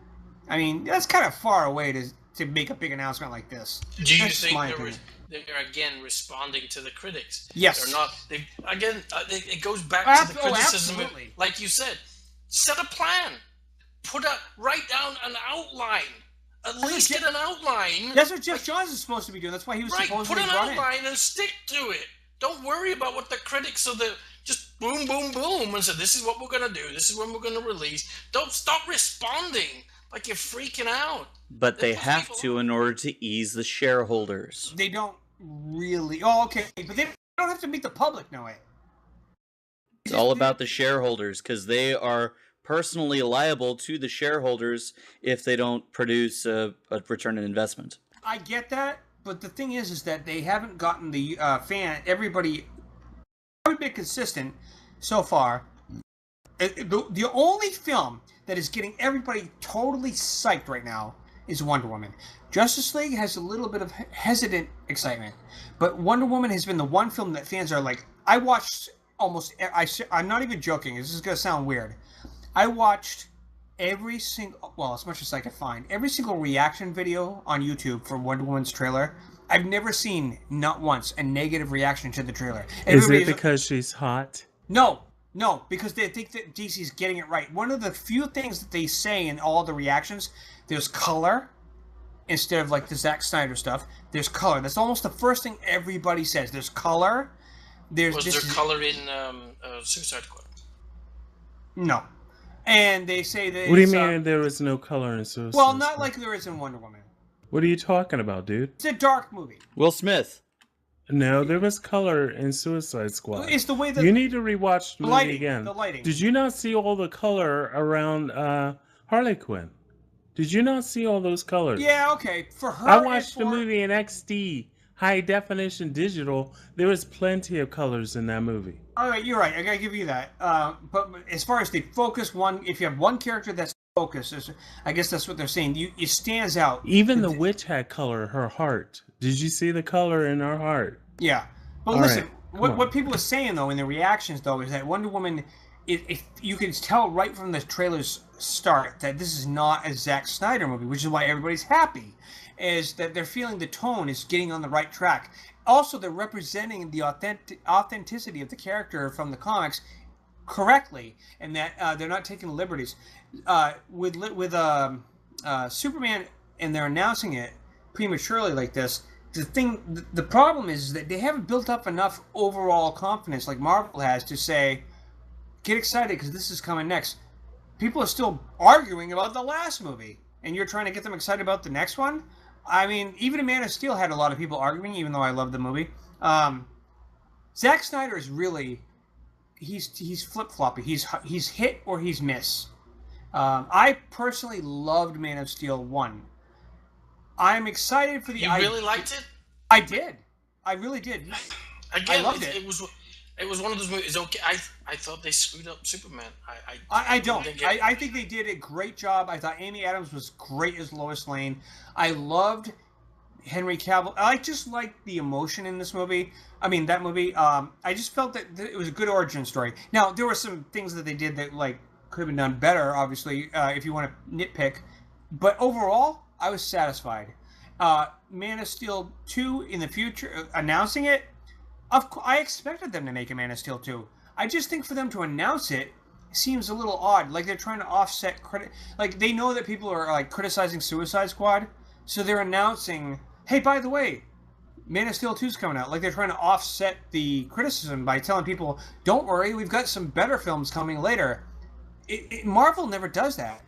I mean, that's kind of far away to to make a big announcement like this. Do you That's think my they're, opinion. they're again responding to the critics? Yes. They're not. It goes back to the Oh, criticism. absolutely. Like you said, set a plan. Write down an outline. At least get an outline. That's what Jeff Johns is supposed to be doing. That's why he was supposed to be Put an brought in. outline and stick to it. Don't worry about what the critics of the just boom, boom, boom, and say this is what we're gonna do. This is when we're gonna release. Don't stop responding like you're freaking out. But they have to in order to ease the shareholders. They don't really. Oh, okay, but they don't have to make the public know it. It's all about the shareholders because they are personally liable to the shareholders if they don't produce a return on investment. I get that, but the thing is that they haven't gotten the everybody a bit consistent so far. The only film that is getting everybody totally psyched right now is Wonder Woman. Justice League has a little bit of hesitant excitement, but Wonder Woman has been the one film that fans are like, I watched almost, I'm not even joking, this is going to sound weird. I watched every single, well, as much as I could find, every single reaction video on YouTube for Wonder Woman's trailer. I've never seen, not once, a negative reaction to the trailer. Is it because she's hot? No, because they think that DC's getting it right. One of the few things that they say in all the reactions, there's color, instead of like the Zack Snyder stuff. There's color. That's almost the first thing everybody says. There's color. Was there color in Suicide Squad? No. And they say that. What do you mean there was no color in Suicide Squad? Well, not like there is in Wonder Woman. What are you talking about, dude? It's a dark movie. Will Smith. No, there was color in Suicide Squad. It's the way that you need to rewatch the movie lighting, again. The lighting. Did you not see all the color around Harley Quinn? Did you not see all those colors? Yeah, okay. For her, I watched the movie in XD, high definition digital. There was plenty of colors in that movie. All right, you're right. I gotta give you that. But as far as the focus one, if you have one character that's focused, I guess that's what they're saying. It stands out. Even the witch had color. Her heart. Did you see the color in her heart? Yeah, but All listen, right. what people are saying though in the reactions though is that Wonder Woman, if you can tell right from the trailer's start that this is not a Zack Snyder movie, which is why everybody's happy, is that they're feeling the tone is getting on the right track. Also, they're representing the authenticity of the character from the comics correctly, and that they're not taking liberties with Superman, and they're announcing it prematurely like this. The problem is that they haven't built up enough overall confidence like Marvel has to say, get excited because this is coming next. People are still arguing about the last movie, and you're trying to get them excited about the next one? I mean, even Man of Steel had a lot of people arguing, even though I love the movie. Zack Snyder is really, he's flip-floppy. He's hit or he's miss. I personally loved Man of Steel 1. I'm excited for the... You really liked it? I did. I really did. Again, I loved it. It was one of those movies. Okay, I thought they screwed up Superman. I don't. I think they did a great job. I thought Amy Adams was great as Lois Lane. I loved Henry Cavill. I just liked the emotion in this movie. I mean, that movie. I just felt that it was a good origin story. Now, there were some things that they did that like could have been done better, obviously, if you want to nitpick. But overall, I was satisfied. Man of Steel 2 in the future, announcing it, I expected them to make a Man of Steel 2. I just think for them to announce it seems a little odd. Like they're trying to offset credit. Like they know that people are like criticizing Suicide Squad, so they're announcing, hey, by the way, Man of Steel 2 is coming out. Like they're trying to offset the criticism by telling people, don't worry, we've got some better films coming later. Marvel never does that.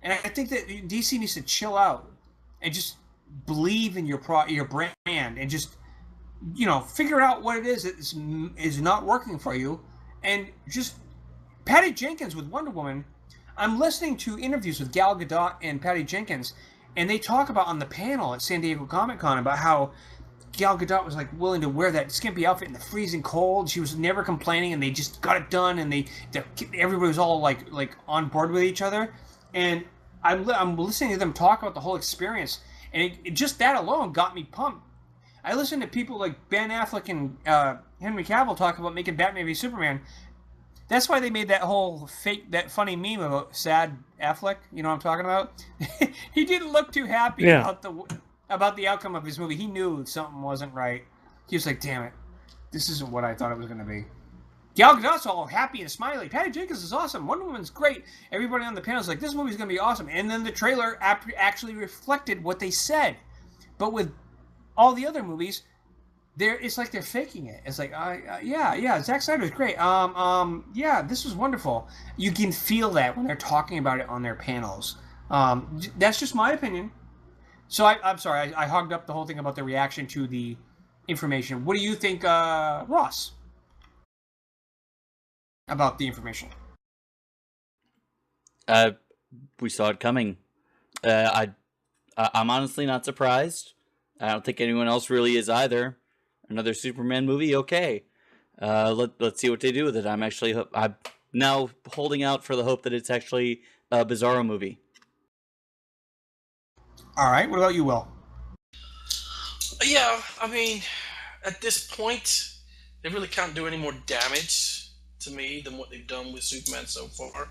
And I think that DC needs to chill out and just believe in your brand and just, figure out what it is that is not working for you. And just Patty Jenkins with Wonder Woman. I'm listening to interviews with Gal Gadot and Patty Jenkins, and they talk about on the panel at San Diego Comic-Con about how Gal Gadot was like willing to wear that skimpy outfit in the freezing cold. She was never complaining, and they just got it done, and everybody was all like on board with each other. And I'm listening to them talk about the whole experience, and just that alone got me pumped. I listened to people like Ben Affleck and Henry Cavill talk about making Batman v Superman. That's why they made that whole that funny meme about sad Affleck. You know what I'm talking about? He didn't look too happy about the outcome of his movie. He knew something wasn't right. He was like, "Damn it, this isn't what I thought it was going to be." Gal Gadot's all happy and smiley. Patty Jenkins is awesome. Wonder Woman's great. Everybody on the panel is like, "This movie's going to be awesome." And then the trailer actually reflected what they said. But with all the other movies, it's like they're faking it. It's like, yeah, Zack Snyder's great. Yeah, this was wonderful. You can feel that when they're talking about it on their panels. That's just my opinion. So I'm sorry, I hogged up the whole thing about the reaction to the information. What do you think, Ross, about the information? We saw it coming. I'm honestly not surprised. I don't think anyone else really is either. Another Superman movie, okay. Let's see what they do with it. I'm now holding out for the hope that it's actually a Bizarro movie. All right, what about you, Will? Yeah, I mean, at this point, they really can't do any more damage to me than what they've done with Superman so far.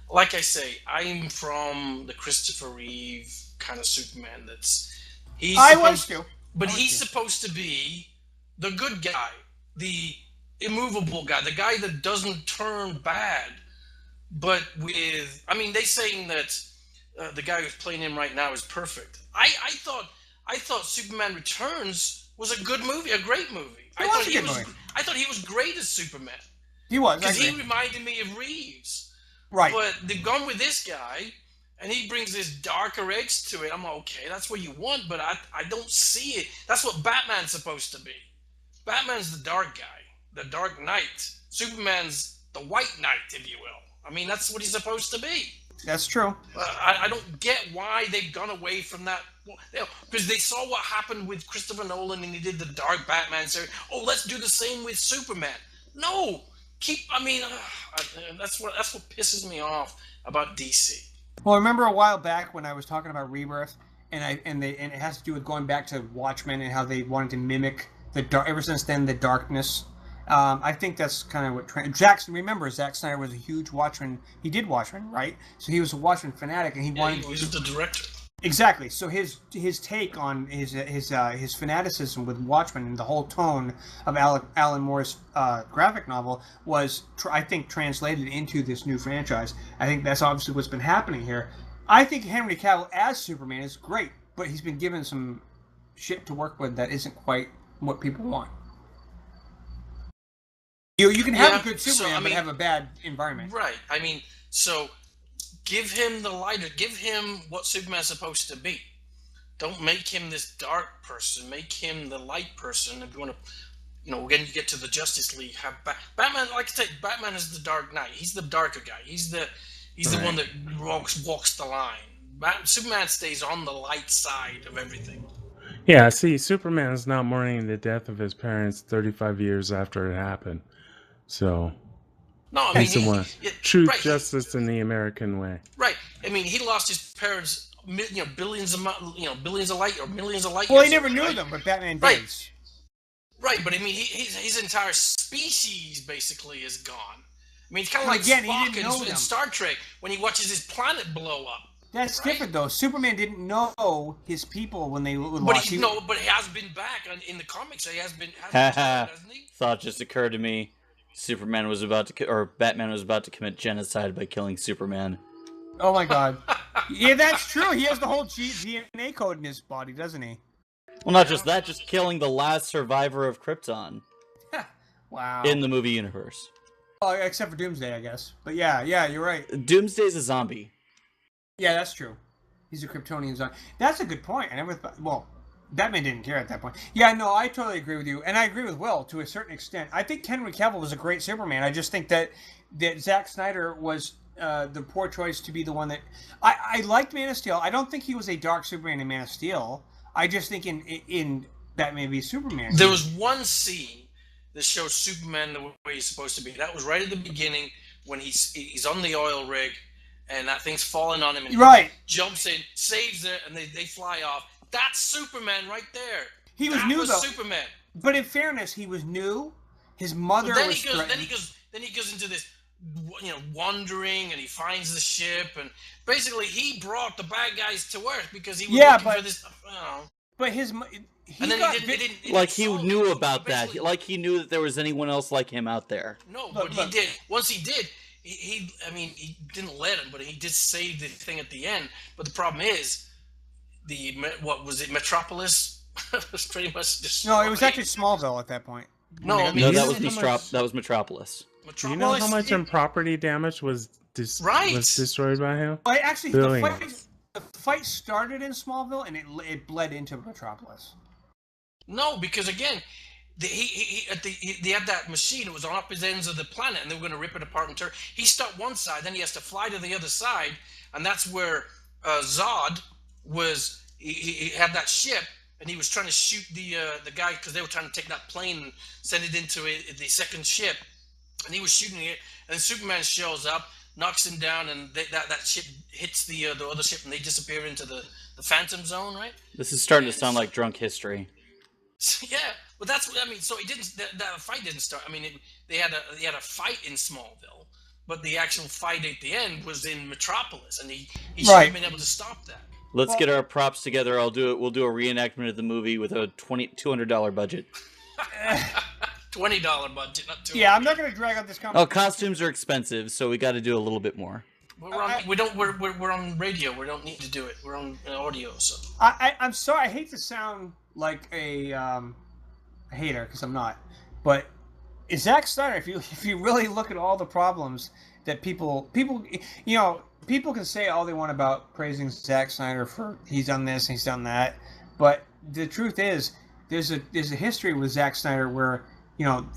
Like I say, I'm from the Christopher Reeve kind of Superman. But he's supposed to be the good guy, the immovable guy, the guy that doesn't turn bad. But they're saying that the guy who's playing him right now is perfect. I thought Superman Returns was a good movie, a great movie. I thought he was great as Superman. He was, because he reminded me of Reeves. Right. But they've gone with this guy, and he brings this darker edge to it. I'm like, okay, that's what you want, but I don't see it. That's what Batman's supposed to be. Batman's the dark guy, the Dark Knight. Superman's the White Knight, if you will. I mean, that's what he's supposed to be. That's true. I don't get why they've gone away from that. Because they saw what happened with Christopher Nolan, and he did the Dark Batman series. Oh, let's do the same with Superman. No, that's what pisses me off about DC. Well, remember a while back when I was talking about Rebirth, and it has to do with going back to Watchmen and how they wanted to mimic the dark. Ever since then, the darkness. I think that's kind of what Remember, Zack Snyder was a huge Watchmen. He did Watchmen, right? So he was a Watchmen fanatic, and he was the director. Exactly. So his take on his fanaticism with Watchmen and the whole tone of Alan Moore's graphic novel was, I think, translated into this new franchise. I think that's obviously what's been happening here. I think Henry Cavill as Superman is great, but he's been given some shit to work with that isn't quite what people want. You can have a good Superman, but have a bad environment. Right. I mean, so give him the lighter. Give him what Superman's supposed to be. Don't make him this dark person. Make him the light person. If you want to, when you get to the Justice League, have Batman. Like I said, Batman is the Dark Knight. He's the darker guy. He's the one that walks the line. Superman stays on the light side of everything. Yeah, see, Superman's not mourning the death of his parents 35 years after it happened. So, no, I mean, true justice in the American way. Right. I mean, he lost his parents, billions of light or millions of light. Well, he never knew them, but Batman does. Right, but I mean, his entire species basically is gone. I mean, it's kind of like Spock in Star Trek when he watches his planet blow up. That's different, though. Superman didn't know his people when they lost. But he has been back in the comics. He has been, hasn't he? Thought just occurred to me. Batman was about to commit genocide by killing Superman. Oh my God! Yeah, that's true. He has the whole DNA code in his body, doesn't he? Well, not just that, just killing the last survivor of Krypton. Wow. In the movie universe. Oh, except for Doomsday, I guess. But yeah, you're right. Doomsday's a zombie. Yeah, that's true. He's a Kryptonian zombie. That's a good point. I never thought. Well, Batman didn't care at that point. Yeah, no, I totally agree with you, and I agree with Will to a certain extent. I think Henry Cavill was a great Superman. I just think that Zack Snyder was the poor choice to be the one that I liked Man of Steel. I don't think he was a dark Superman in Man of Steel. I just think in Batman v Superman. There was one scene that shows Superman the way he's supposed to be. That was right at the beginning when he's on the oil rig and that thing's falling on him and he jumps in, saves it, and they fly off. That's Superman right there. He was new though. Superman. But in fairness, he was new. His mother was then he goes into this wandering, and he finds the ship, and basically he brought the bad guys to Earth because he was looking for this. But he got he didn't like he knew about that. Like he knew that there was anyone else like him out there. No, but he did. Once he did, he didn't let him, but he did save the thing at the end. But the problem is, what was it, Metropolis? was pretty much destroyed. No, it was actually Smallville at that point. No, that was Metropolis. Do you know how much property damage was destroyed by him? Well, actually, the fight started in Smallville and it bled into Metropolis. No, because again, they had that machine. It was on opposite ends of the planet, and they were going to rip it apart and turn. He stopped one side, then he has to fly to the other side, and that's where Zod was. He had that ship, and he was trying to shoot the guy because they were trying to take that plane and send it into the second ship, and he was shooting it. And then Superman shows up, knocks him down, and that ship hits the other ship, and they disappear into the Phantom Zone, right? This is starting to sound like drunk history. Yeah, but that's what I mean. So he didn't. That fight didn't start. I mean, they had a fight in Smallville, but the actual fight at the end was in Metropolis, and he should have been able to stop that. Let's get our props together. I'll do it. We'll do a reenactment of the movie with a $200 budget. $20 budget, not $200. Yeah, I'm not going to drag out this conversation. Oh, costumes are expensive, so we got to do a little bit more. We're on radio. We don't need to do it. We're on audio. So I'm sorry. I hate to sound like a hater because I'm not. But Zack Snyder, if you really look at all the problems that people can say all they want about praising Zack Snyder for he's done this, he's done that, but the truth is there's a history with Zack Snyder where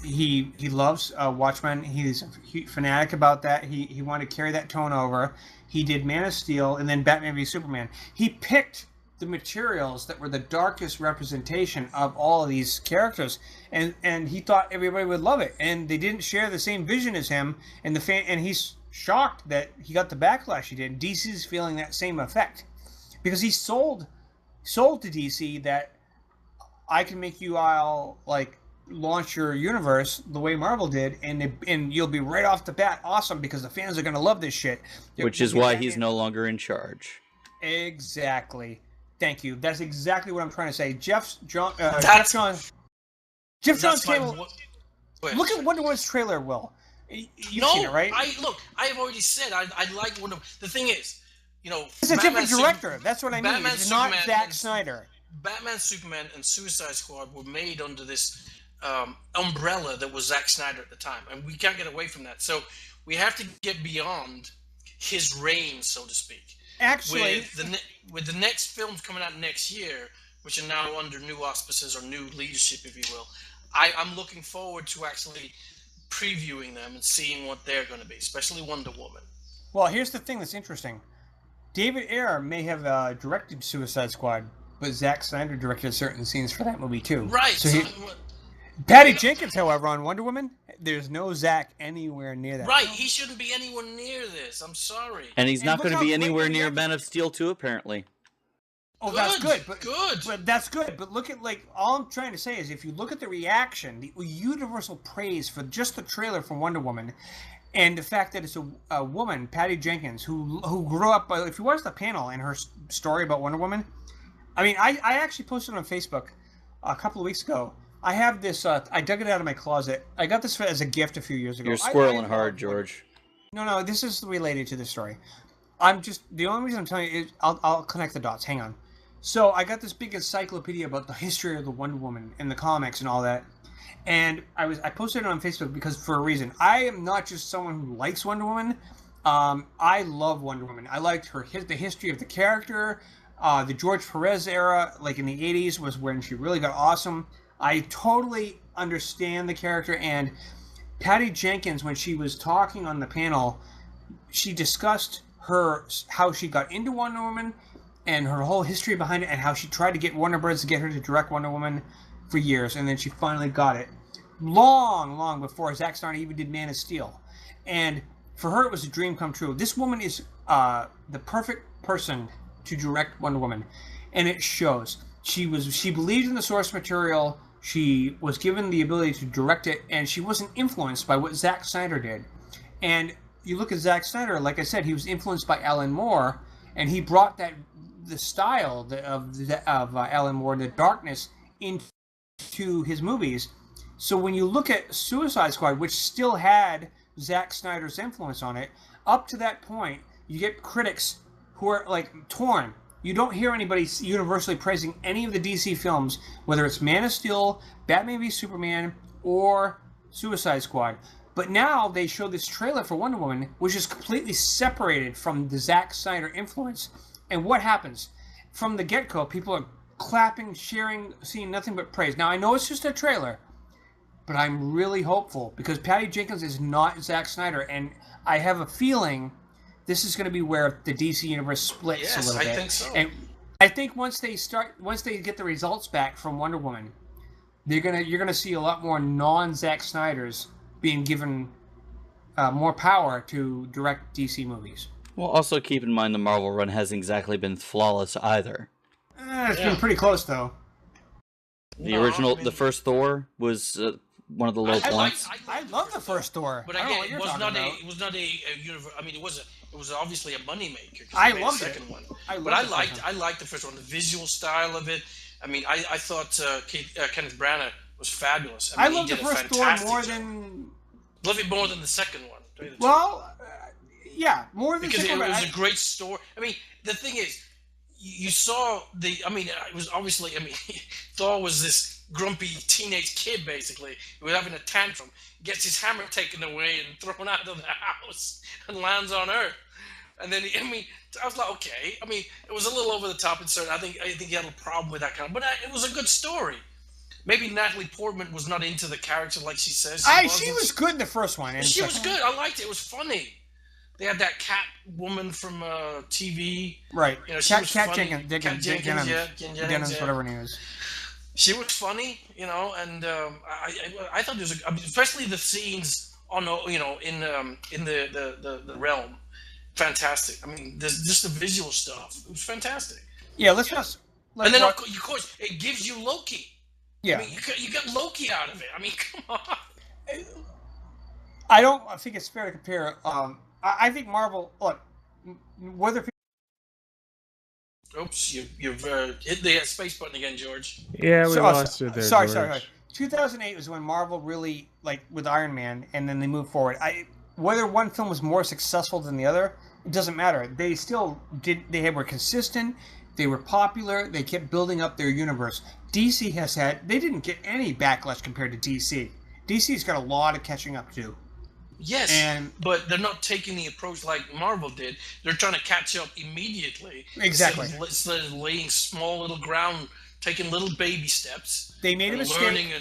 he loves Watchmen. He's a fanatic about that. He wanted to carry that tone over. He did Man of Steel and then Batman v Superman. He picked the materials that were the darkest representation of all of these characters, and he thought everybody would love it. And they didn't share the same vision as him, and he's shocked that he got the backlash he did. DC's feeling that same effect because he sold to DC that I can make you all like launch your universe the way Marvel did, and you'll be right off the bat awesome because the fans are going to love this shit. Which is why he's no longer in charge. Exactly. Thank you. That's exactly what I'm trying to say. Jeff Johns came. Look at Wonder Woman's trailer, Will. You've seen it, right? I have already said I like Wonder Woman. The thing is, it's a different director. That's what I mean. It's not Zack Snyder. Batman, Superman, and Suicide Squad were made under this umbrella that was Zack Snyder at the time, and we can't get away from that. So we have to get beyond his reign, so to speak. Actually, with the next films coming out next year, which are now under new auspices or new leadership, if you will, I'm looking forward to actually previewing them and seeing what they're going to be, especially Wonder Woman. Well, here's the thing that's interesting. David Ayer may have directed Suicide Squad, but Zack Snyder directed certain scenes for that movie too. Right. So Patty Jenkins, however, on Wonder Woman, there's no Zack anywhere near that. Right, he shouldn't be anywhere near this. I'm sorry. And he's not going to be anywhere near Man of Steel 2, apparently. Oh, that's good. But that's good. But look at, all I'm trying to say is if you look at the reaction, the universal praise for just the trailer for Wonder Woman, and the fact that it's a woman, Patty Jenkins, who grew up, if you watch the panel and her story about Wonder Woman, I mean, I actually posted on Facebook a couple of weeks ago. I have this, I dug it out of my closet. I got this as a gift a few years ago. You're squirreling hard, George. No, this is related to the story. The only reason I'm telling you is, I'll connect the dots. Hang on. So I got this big encyclopedia about the history of the Wonder Woman and the comics and all that. And I posted it on Facebook because for a reason. I am not just someone who likes Wonder Woman. I love Wonder Woman. I liked the history of the character. The George Perez era, like in the 80s, was when she really got awesome. I totally understand the character, and Patty Jenkins, when she was talking on the panel, she discussed how she got into Wonder Woman and her whole history behind it, and how she tried to get Warner Bros. To get her to direct Wonder Woman for years, and then she finally got it. Long before Zack Snyder even did Man of Steel. And for her, it was a dream come true. This woman is the perfect person to direct Wonder Woman, and it shows. She believed in the source material. She was given the ability to direct it, and she wasn't influenced by what Zack Snyder did. And you look at Zack Snyder, like I said, he was influenced by Alan Moore, and he brought the style of Alan Moore, the darkness, into his movies. So when you look at Suicide Squad, which still had Zack Snyder's influence on it, up to that point, you get critics who are like torn. You don't hear anybody universally praising any of the DC films, whether it's Man of Steel, Batman v Superman, or Suicide Squad. But now they show this trailer for Wonder Woman, which is completely separated from the Zack Snyder influence. And what happens? From the get-go, people are clapping, cheering, seeing nothing but praise. Now, I know it's just a trailer, but I'm really hopeful because Patty Jenkins is not Zack Snyder, and I have a feeling this is going to be where the DC universe splits a little bit. Yes, I think so. And I think once they get the results back from Wonder Woman, you're gonna see a lot more non-Zack Snyders being given more power to direct DC movies. Well, also keep in mind the Marvel run hasn't exactly been flawless either. It's been pretty close though. The first Thor was one of the low points. I love the first Thor. But again, it was not a universe. I mean, it was obviously a moneymaker. I loved it. One. I liked the first one. The visual style of it. I mean, I thought Kenneth Branagh was fabulous. I loved the first Thor more than the second one. Well, yeah, more than because the second one. It was a great story. I mean, the thing is, you saw the. I mean, it was obviously. I mean, Thor was this grumpy teenage kid basically who was having a tantrum, gets his hammer taken away and thrown out of the house, and lands on Earth. And then, I was like, okay. I mean, it was a little over the top in certain. I think he had a problem with that kind of. But it was a good story. Maybe Natalie Portman was not into the character like she says. She was good in the first one. She was good. I liked it. It was funny. They had that cat woman from TV. Right. She was funny. Cat Jenkins, whatever her name is. She was funny, and I thought there was, especially the scenes on, in the realm, fantastic. I mean, there's just the visual stuff. It was fantastic. Yeah, and then of course it gives you Loki. Yeah. I mean, you got Loki out of it. I mean, come on. I think it's fair to compare. I think Marvel. Look, whether. Oops, you've hit the space button again, George. Yeah, we lost you there. Sorry. 2008 was when Marvel really, like with Iron Man, and then they moved forward. Whether one film was more successful than the other, it doesn't matter. They still did. They were consistent. They were popular. They kept building up their universe. DC they didn't get any backlash compared to DC. DC's got a lot of catching up to. Yes, but they're not taking the approach like Marvel did. They're trying to catch up immediately. Exactly. Instead of laying small little ground, taking little baby steps. They made a mistake. Learning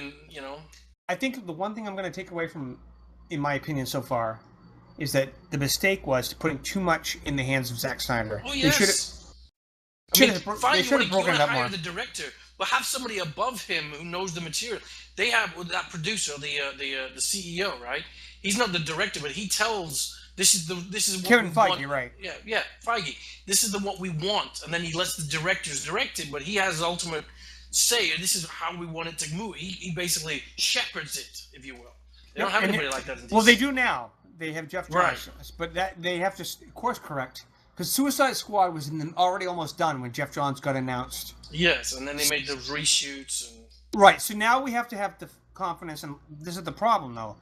I think the one thing I'm going to take away from, in my opinion so far, is that the mistake was putting too much in the hands of Zack Snyder. Oh, yes. They should have broken it up more. The director, but have somebody above him who knows the material. They have that producer, the CEO, right? He's not the director, but he tells this is what Kevin we Feige, want. right? Yeah, Feige. This is what we want, and then he lets the directors direct it, but he has ultimate say. This is how we want it to move. He basically shepherds it, if you will. They don't have anybody like that in DC. Well, they do now. They have Jeff Johns, but that they have to course correct because Suicide Squad was already almost done when Jeff Johns got announced. Yes, and then they made those reshoots. Right. So now we have to have the confidence, and this is the problem, though.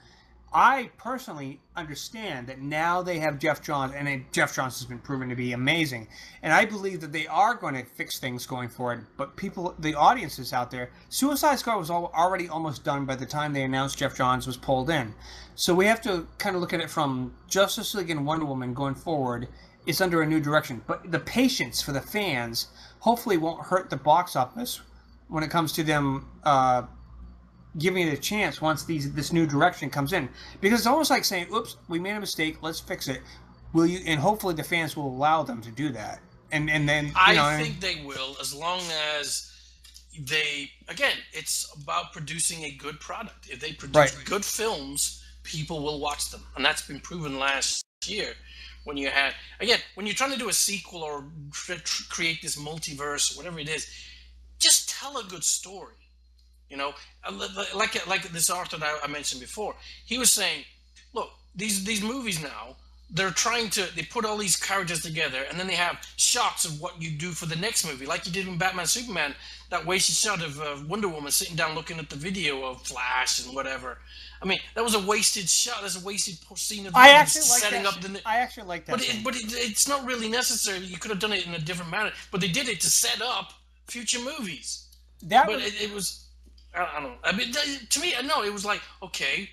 I personally understand that now they have Jeff Johns, and Jeff Johns has been proven to be amazing. And I believe that they are going to fix things going forward. But the audiences out there, Suicide Squad was already almost done by the time they announced Jeff Johns was pulled in. So we have to kind of look at it from Justice League and Wonder Woman going forward. It's under a new direction. But the patience for the fans hopefully won't hurt the box office when it comes to them giving it a chance once this new direction comes in, because it's almost like saying, "Oops, we made a mistake. Let's fix it." Will you? And hopefully the fans will allow them to do that. And then I think they will, as long as they. Again, it's about producing a good product. If they produce good films, people will watch them, and that's been proven last year. When you're trying to do a sequel or create this multiverse, or whatever it is, just tell a good story. Like this author that I mentioned before, he was saying, look, these movies now, they put all these characters together, and then they have shots of what you do for the next movie, like you did in Batman Superman. That wasted shot of Wonder Woman sitting down looking at the video of Flash and whatever. I mean, that was a wasted shot. That's a wasted scene of setting up the. I actually like that. But it's not really necessary. You could have done it in a different manner. But they did it to set up future movies. It was. I don't know. I mean, to me, no. It was like, okay,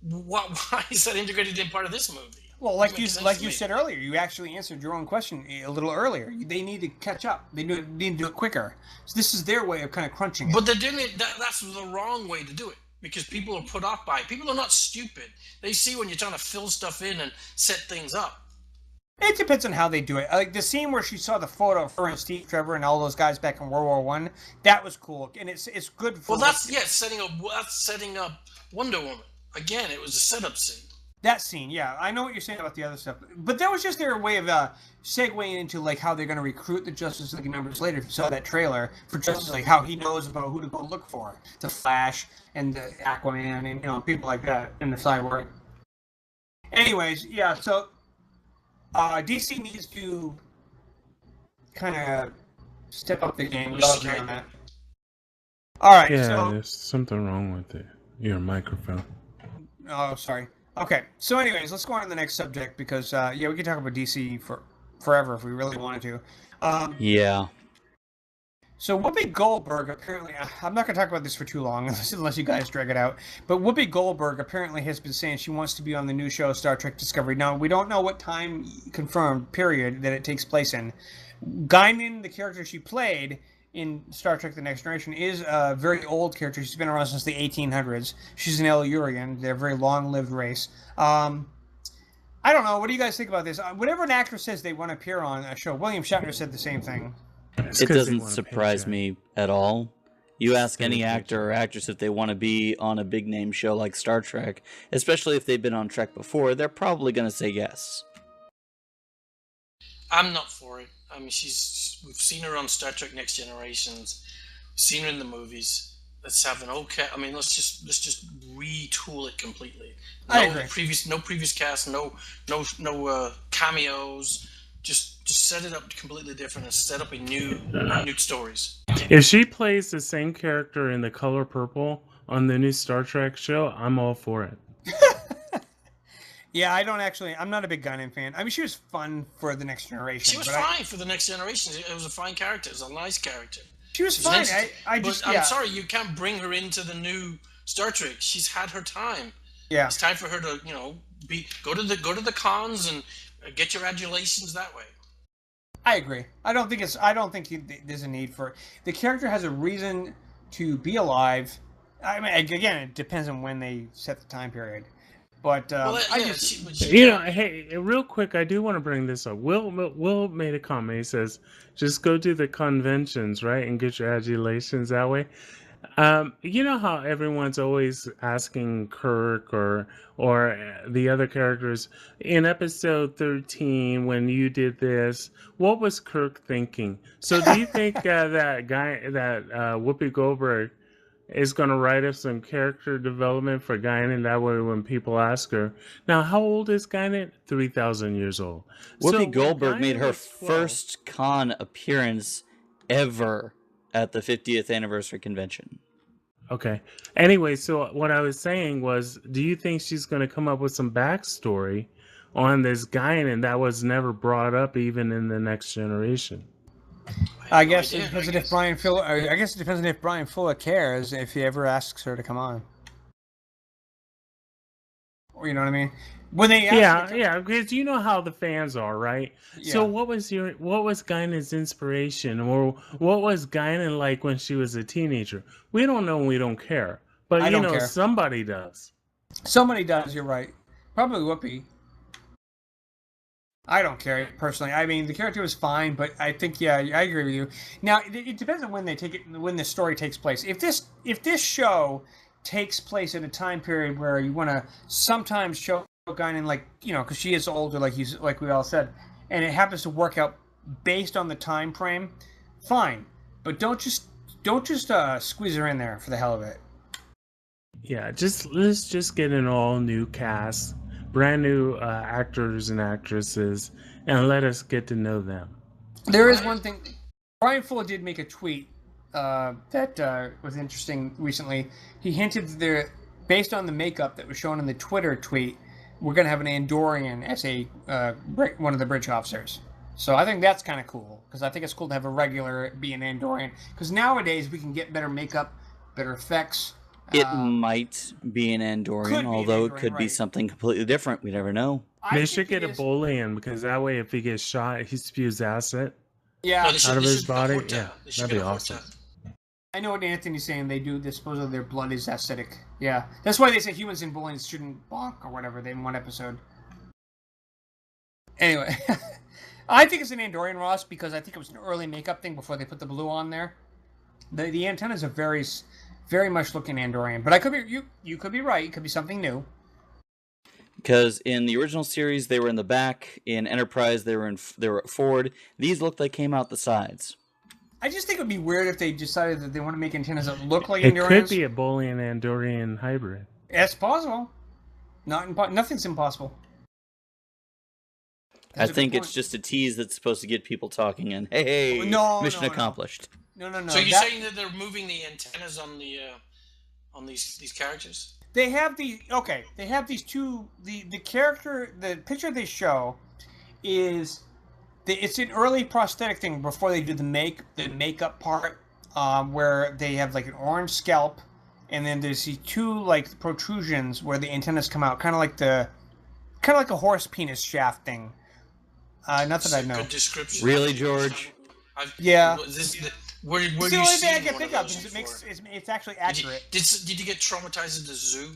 why is that integrated in part of this movie? Well, like you said earlier, you actually answered your own question a little earlier. They need to catch up. They need to do it quicker. So this is their way of kind of crunching it. But they're doing it. That's the wrong way to do it, because people are put off by it. People are not stupid. They see when you're trying to fill stuff in and set things up. It depends on how they do it. Like the scene where she saw the photo of her and Steve Trevor and all those guys back in World War One. That was cool, and it's good for. Well, setting up Wonder Woman again. It was a setup scene. That scene, yeah, I know what you're saying about the other stuff, but that was just their way of segueing into like how they're going to recruit the Justice League members later. If you saw that trailer for Justice League, how he knows about who to go look for, the Flash and the Aquaman, and people like that, and the Cyborg. Anyways, yeah, so DC needs to kind of step up the game. On that. All right, yeah, there's something wrong with your microphone. Oh, sorry. Okay, so anyways, let's go on to the next subject because, we can talk about DC for forever if we really wanted to. Yeah. So Whoopi Goldberg apparently, I'm not going to talk about this for too long unless you guys drag it out, but Whoopi Goldberg apparently has been saying she wants to be on the new show Star Trek Discovery. Now, we don't know what time confirmed period that it takes place in. Guinan, the character she played in Star Trek The Next Generation, is a very old character. She's been around since the 1800s. She's an Elurian. They're a very long-lived race. I don't know. What do you guys think about this? Whenever an actor says they want to appear on a show, William Shatner said the same thing. It doesn't surprise me at all. You ask any actor or actress if they want to be on a big-name show like Star Trek, especially if they've been on Trek before, they're probably going to say yes. I'm not for it. I mean, we've seen her on Star Trek Next Generations. We've seen her in the movies. Let's have an okay. I mean, let's just retool it completely. I agree. No previous cast. No cameos. Just set it up completely different and set up a new stories. If she plays the same character in The Color Purple on the new Star Trek show, I'm all for it. Yeah, I'm not a big Guinan fan. I mean, she was fun for The Next Generation. She was fine for The Next Generation. It was a fine character. It was a nice character. She was fine. I'm sorry, you can't bring her into the new Star Trek. She's had her time. Yeah. It's time for her to, go to the cons and get your adulations that way. I agree. I don't think there's a need for it. The character has a reason to be alive. I mean, again, it depends on when they set the time period. But hey, real quick, I do want to bring this up. Will made a comment. He says, "Just go to the conventions, right, and get your adulations that way." You know how everyone's always asking Kirk or the other characters in episode 13 when you did this, what was Kirk thinking? So do you think that Whoopi Goldberg is going to write up some character development for Guinan? That way when people ask her, now how old is Guinan? 3,000 years old. Whoopi Goldberg made her first con appearance ever at the 50th anniversary convention. Okay. Anyway, so what I was saying was, do you think she's going to come up with some backstory on this Guinan that was never brought up even in The Next Generation? I guess it depends on if Brian Fuller cares if he ever asks her to come on. Or, you know what I mean? When they because you know how the fans are, right? Yeah. So what was Guinan's inspiration, or what was Guinan like when she was a teenager? We don't know, and we don't care. But somebody does. Somebody does. You're right. Probably Whoopi. I don't care personally. I mean, the character was fine, but I think I agree with you. Now it depends on when when the story takes place. If this show takes place in a time period where you want to sometimes show Guinan, like, because she is older, like we all said, and it happens to work out based on the time frame, fine. But don't just squeeze her in there for the hell of it. Yeah, let's just get an all new cast. brand new actors and actresses and let us get to know them. There is one thing. Brian Fuller did make a tweet that was interesting recently. He hinted that based on the makeup that was shown in the Twitter tweet, we're going to have an Andorian as a one of the bridge officers. So I think that's kind of cool, because I think it's cool to have a regular be an Andorian. Because nowadays we can get better makeup, better effects. It might be an Andorian, although it could be right. something completely different. We never know. They should get a Boolean, because that way if he gets shot, he spews acid Yeah, out of his body. Yeah, that'd be awesome. I know what Anthony's saying. They supposedly their blood is acidic. Yeah, that's why they say humans and Booleans shouldn't bonk or whatever. They in one episode. Anyway, I think it's an Andorian, Ross, because I think it was an early makeup thing before they put the blue on there. The antennas are very much looking Andorian, but I could be you could be right. It could be something new. Because in the original series, they were in the back. In Enterprise, they were forward. These looked like came out the sides. I just think it would be weird if they decided that they want to make antennas that look like Andorians. It Andorians. could be a Boolean Andorian hybrid. It's possible. Nothing's impossible. I think it's just a tease that's supposed to get people talking. And hey, mission accomplished. No. So you're saying that they're moving the antennas on these characters? They have the They have these two. The picture they show is. It's an early prosthetic thing before they do the makeup part, where they have like an orange scalp, and then there's these two like protrusions where the antennas come out, kind of like a horse penis shaft thing. Not that I know. Good description. Really, George? Yeah. It's the only thing I can think of because it's actually accurate. Did you get traumatized at the zoo?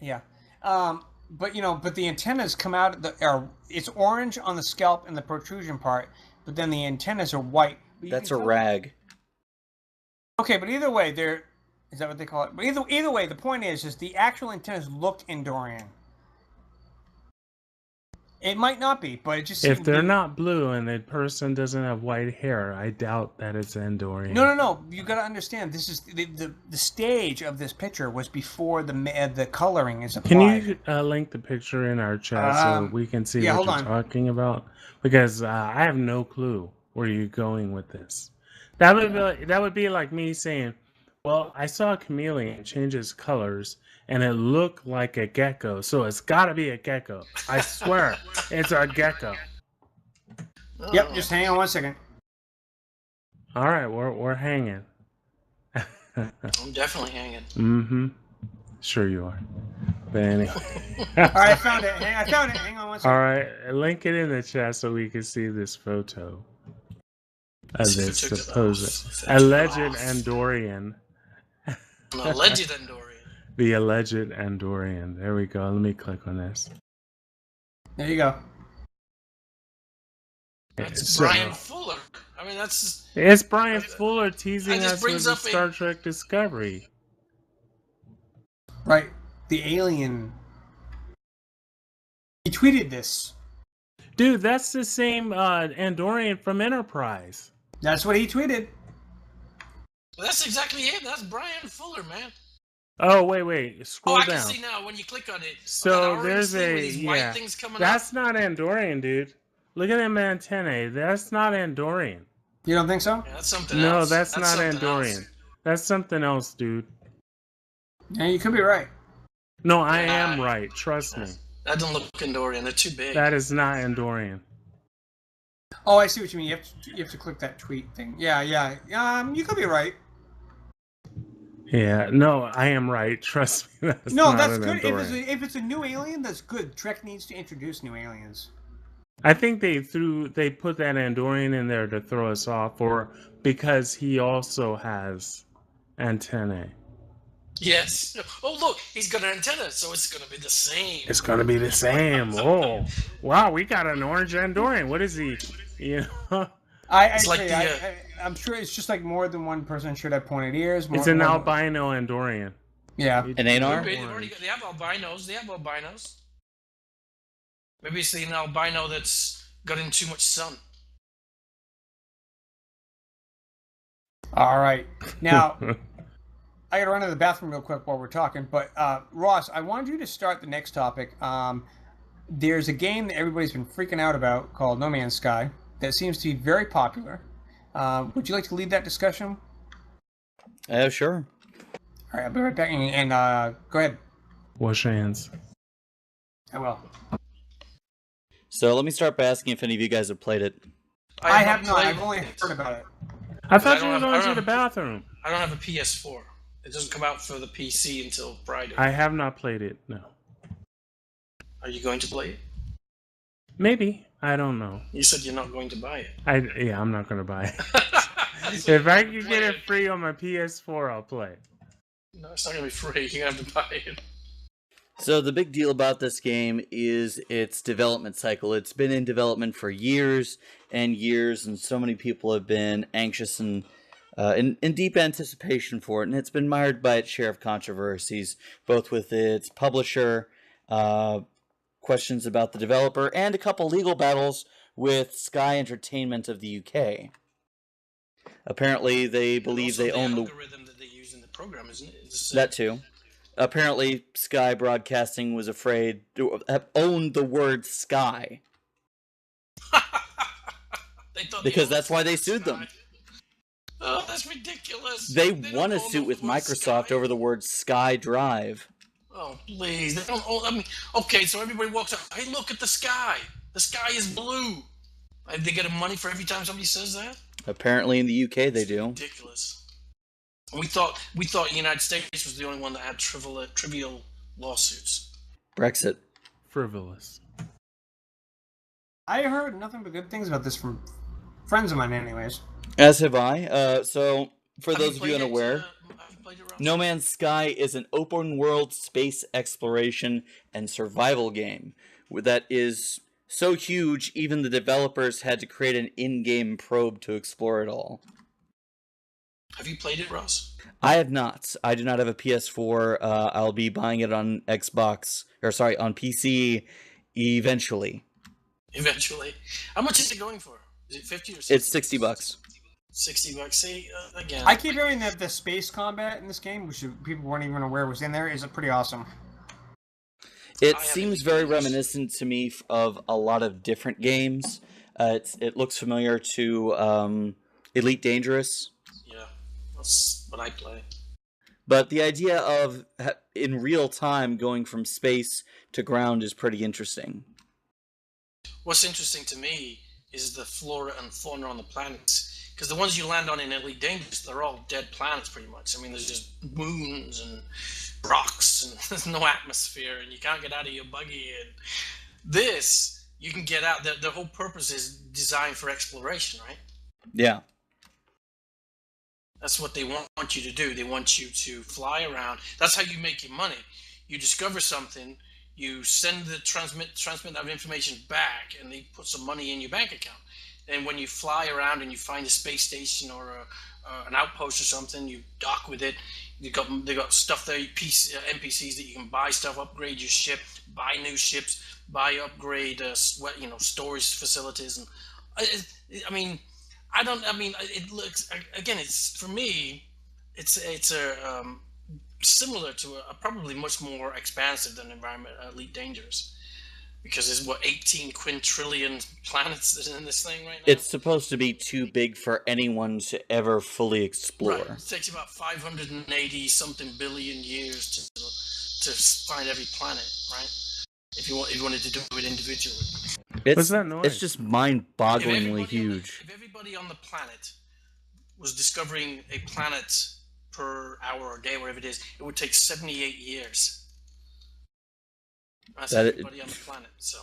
Yeah. But the antennas come out. It's orange on the scalp and the protrusion part, but then the antennas are white. That's a rag. Okay, but either way, is that what they call it? But either way, the point is the actual antennas look Andorian. It might not be, but it just if they're not blue and the person doesn't have white hair, I doubt that it's Andorian. No. You got to understand. This is the stage of this picture was before the coloring is applied. Can you link the picture in our chat so we can see what you're talking about? Because I have no clue where you're going with this. That would be like me saying, "Well, I saw a chameleon change its colors." And it looked like a gecko, so it's got to be a gecko. I swear, it's a gecko. Yep, just hang on 1 second. All right, we're hanging. I'm definitely hanging. Mm-hmm. Sure you are. But anyway. All right, I found it. Hang on 1 second. All right, link it in the chat so we can see this photo of this supposed alleged Andorian. An alleged Andorian. The alleged Andorian. There we go. Let me click on this. There you go. That's Brian Fuller. I mean, that's... It's Brian Fuller teasing us with the Star Trek Discovery. Right. The alien. He tweeted this. Dude, that's the same Andorian from Enterprise. That's what he tweeted. Well, that's exactly it. That's Brian Fuller, man. Oh, wait. Scroll down. I can see now when you click on it. So there's white things coming that's up. Not Andorian, dude. Look at them antennae. That's not Andorian. You don't think so? Yeah, that's something else. No, that's not Andorian. Else. That's something else, dude. Yeah, you could be right. No, I am right. Trust me. That don't look Andorian. They're too big. That is not Andorian. Oh, I see what you mean. You have to click that tweet thing. Yeah. You could be right. Yeah, no, I am right. Trust me. That's good. If it's a new alien, that's good. Trek needs to introduce new aliens. I think they put that Andorian in there to throw us off, or because he also has antennae. Yes. Oh, look, he's got an antenna, so it's going to be the same. It's going to be the same. Oh, wow, we got an orange Andorian. What is he? You know. I'm sure it's just like more than one person should have pointed ears. It's an albino Andorian. Yeah. An ANR? They have albinos. Maybe it's an albino that's gotten too much sun. All right. Now, I got to run to the bathroom real quick while we're talking. But, Ross, I wanted you to start the next topic. there's a game that everybody's been freaking out about called No Man's Sky that seems to be very popular. Would you like to lead that discussion? Sure. All right, I'll be right back. And go ahead. Wash your hands. I will. So let me start by asking if any of you guys have played it. I have not. I've only heard about it. I thought you were going to the bathroom. I don't have a PS4. It doesn't come out for the PC until Friday. I have not played it, no. Are you going to play it? Maybe. I don't know. You said you're not going to buy it. I'm not going to buy it. If I can get it free on my PS4, I'll play it. No, it's not going to be free. You're going to have to buy it. So the big deal about this game is its development cycle. It's been in development for years and years, and so many people have been anxious and in deep anticipation for it, and it's been mired by its share of controversies, both with its publisher, questions about the developer, and a couple legal battles with Sky Entertainment of the UK. Apparently, they believe they own the algorithm that they use in the program, isn't it? That too. Apparently, Sky Broadcasting was afraid to own the word Sky. Because that's why they sued them. Oh, that's ridiculous. They won a suit with Microsoft over the word Sky Drive. Oh, please. They don't own, okay, so everybody walks up. Hey, look at the sky. The sky is blue. They get money for every time somebody says that? Apparently in the UK they do. Ridiculous. We thought the United States was the only one that had trivial lawsuits. Brexit. Frivolous. I heard nothing but good things about this from friends of mine, anyways. As have I. So, for those of you unaware, No Man's Sky is an open-world space exploration and survival game that is so huge, even the developers had to create an in-game probe to explore it all. Have you played it, Ross? I have not. I do not have a PS4. I'll be buying it on on PC eventually. Eventually. How much is it going for? Is it 50 or 60? 60? It's $60. $60. See, again. I keep hearing that the space combat in this game, which people weren't even aware was in there, is pretty awesome. It seems very reminiscent to me of a lot of different games. It looks familiar to Elite Dangerous. Yeah, that's what I play. But the idea of, in real time, going from space to ground is pretty interesting. What's interesting to me is the flora and fauna on the planets. Because the ones you land on in Elite Dangerous, they're all dead planets pretty much. I mean, there's just moons and rocks, and there's no atmosphere, and you can't get out of your buggy. And this, you can get out. The whole purpose is designed for exploration, right? Yeah. That's what they want you to do. They want you to fly around. That's how you make your money. You discover something, you send the transmit that information back, and they put some money in your bank account. And when you fly around and you find a space station or an outpost or something, you dock with it. They got stuff there, NPCs that you can buy stuff, upgrade your ship, buy new ships, upgrade storage facilities. And it looks, again, it's, for me, it's similar to a probably much more expansive than Elite Dangerous. Because there's 18 quintillion planets that are in this thing right now. It's supposed to be too big for anyone to ever fully explore. Right. It takes about 580 something billion years to find every planet, right? If you wanted to do it individually. What's that noise? It's just mind-bogglingly huge. If everybody on the planet was discovering a planet per hour or day, whatever it is, it would take 78 years. That's everybody on the planet, so...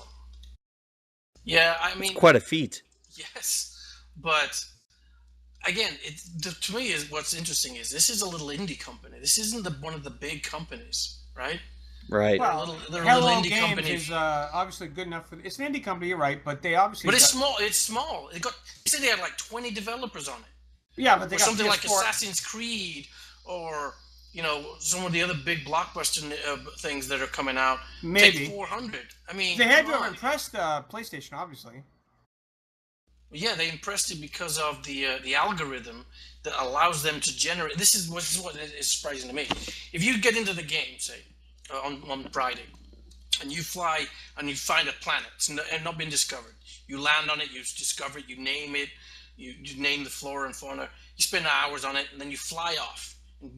Yeah, I mean... It's quite a feat. Yes, but... Again, to me, what's interesting is this is a little indie company. This isn't one of the big companies, right? Right. Well, they're a Hello little indie Games company. is obviously good enough for... It's an indie company, you're right, but they obviously... But it's small. It's small. They said they had like 20 developers on it. Yeah, but they got something PS4. like Assassin's Creed or... some of the other big blockbuster things that are coming out. Maybe. Take 400. I mean, they had to have impressed PlayStation, obviously. Yeah, they impressed it because of the algorithm that allows them to generate. This is what is surprising to me. If you get into the game, say on Friday, and you fly and you find a planet and not been discovered. You land on it, you discover it, you name it, you name the flora and fauna. You spend hours on it, and then you fly off and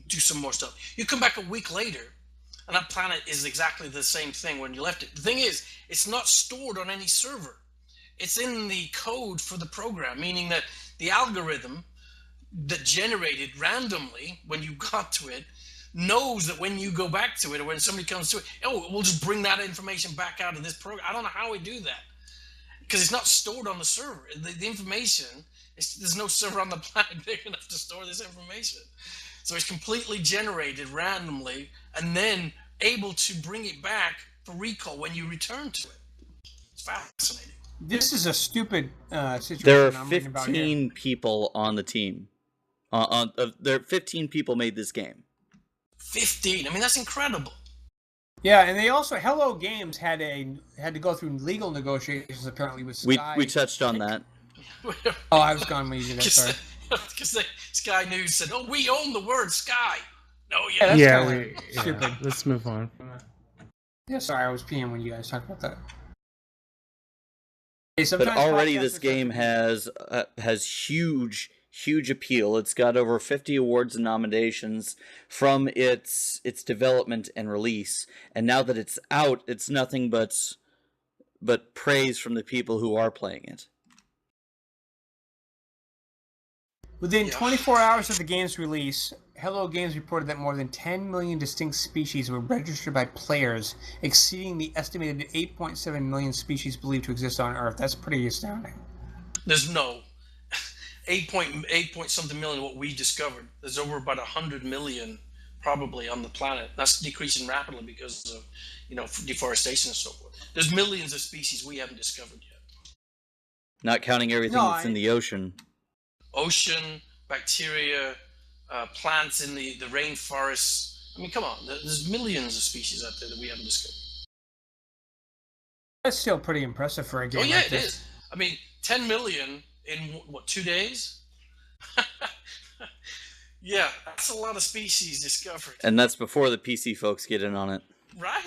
do some more stuff. You come back a week later, and that planet is exactly the same thing when you left it. The thing is, it's not stored on any server. It's in the code for the program, meaning that the algorithm that generated randomly when you got to it knows that when you go back to it or when somebody comes to it, we'll just bring that information back out of this program. I don't know how we do that because it's not stored on the server. The information, there's no server on the planet big enough to store this information. So it's completely generated randomly and then able to bring it back for recall when you return to it. It's fascinating. This is a stupid situation. There are I'm reading about 15 here. people on the team. There are 15 people made this game. 15. I mean, that's incredible. Yeah, and they also Hello Games had to go through legal negotiations apparently with Sky. We touched on that. Oh, I was gone when you did that. Sorry. Because Sky News said, "Oh, we own the word Sky." No, That's Yeah, kinda stupid. Let's move on from that. Yeah, sorry, I was peeing when you guys talked about that. Hey, But sometimes already podcasts this are game has huge appeal. It's got over 50 awards and nominations from its development and release. And now that it's out, it's nothing but praise from the people who are playing it. Within 24 hours of the game's release, Hello Games reported that more than 10 million distinct species were registered by players, exceeding the estimated 8.7 million species believed to exist on Earth. That's pretty astounding. There's no 8 point something million what we discovered. There's over about 100 million probably on the planet. That's decreasing rapidly because of deforestation and so forth. There's millions of species we haven't discovered yet. Not counting everything that's in the ocean. Ocean, bacteria, plants in the rainforests. I mean, come on. There's millions of species out there that we haven't discovered. That's still pretty impressive for a game. Oh yeah, like it is. I mean, 10 million in what, 2 days? Yeah, that's a lot of species discovered. And that's before the PC folks get in on it. Right.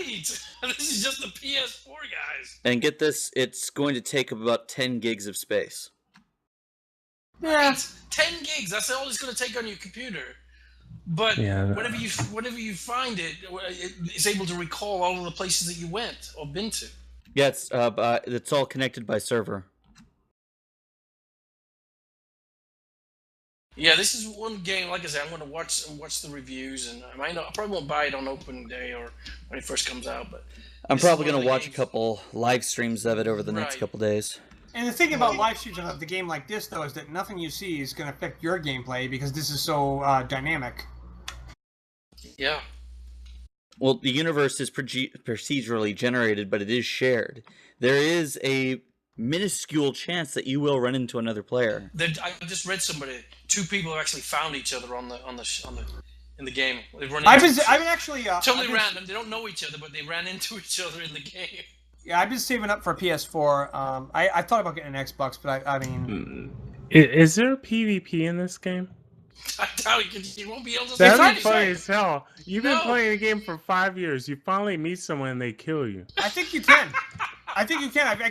This is just the PS4 guys. And get this, it's going to take about 10 gigs of space. Yeah. 10 gigs. That's all it's going to take on your computer. But whenever you find it, it's able to recall all of the places that you went or been to. Yeah, it's all connected by server. Yeah, this is one game. Like I said, I'm going to watch the reviews, and I probably won't buy it on opening day or when it first comes out. But I'm probably going to watch a couple live streams of it over the next couple days. And the thing about live streams of the game like this, though, is that nothing you see is going to affect your gameplay because this is so dynamic. Yeah. Well, the universe is procedurally generated, but it is shared. There is a minuscule chance that you will run into another player. I just read somebody. 2 people have actually found each other in the game. I've been actually totally random. They don't know each other, but they ran into each other in the game. Yeah, I've been saving up for a PS4. I thought about getting an Xbox, but I mean... Is there a PvP in this game? I doubt you won't be able to... That'd be funny as hell. You've been playing the game for 5 years. You finally meet someone and they kill you. I think you can. I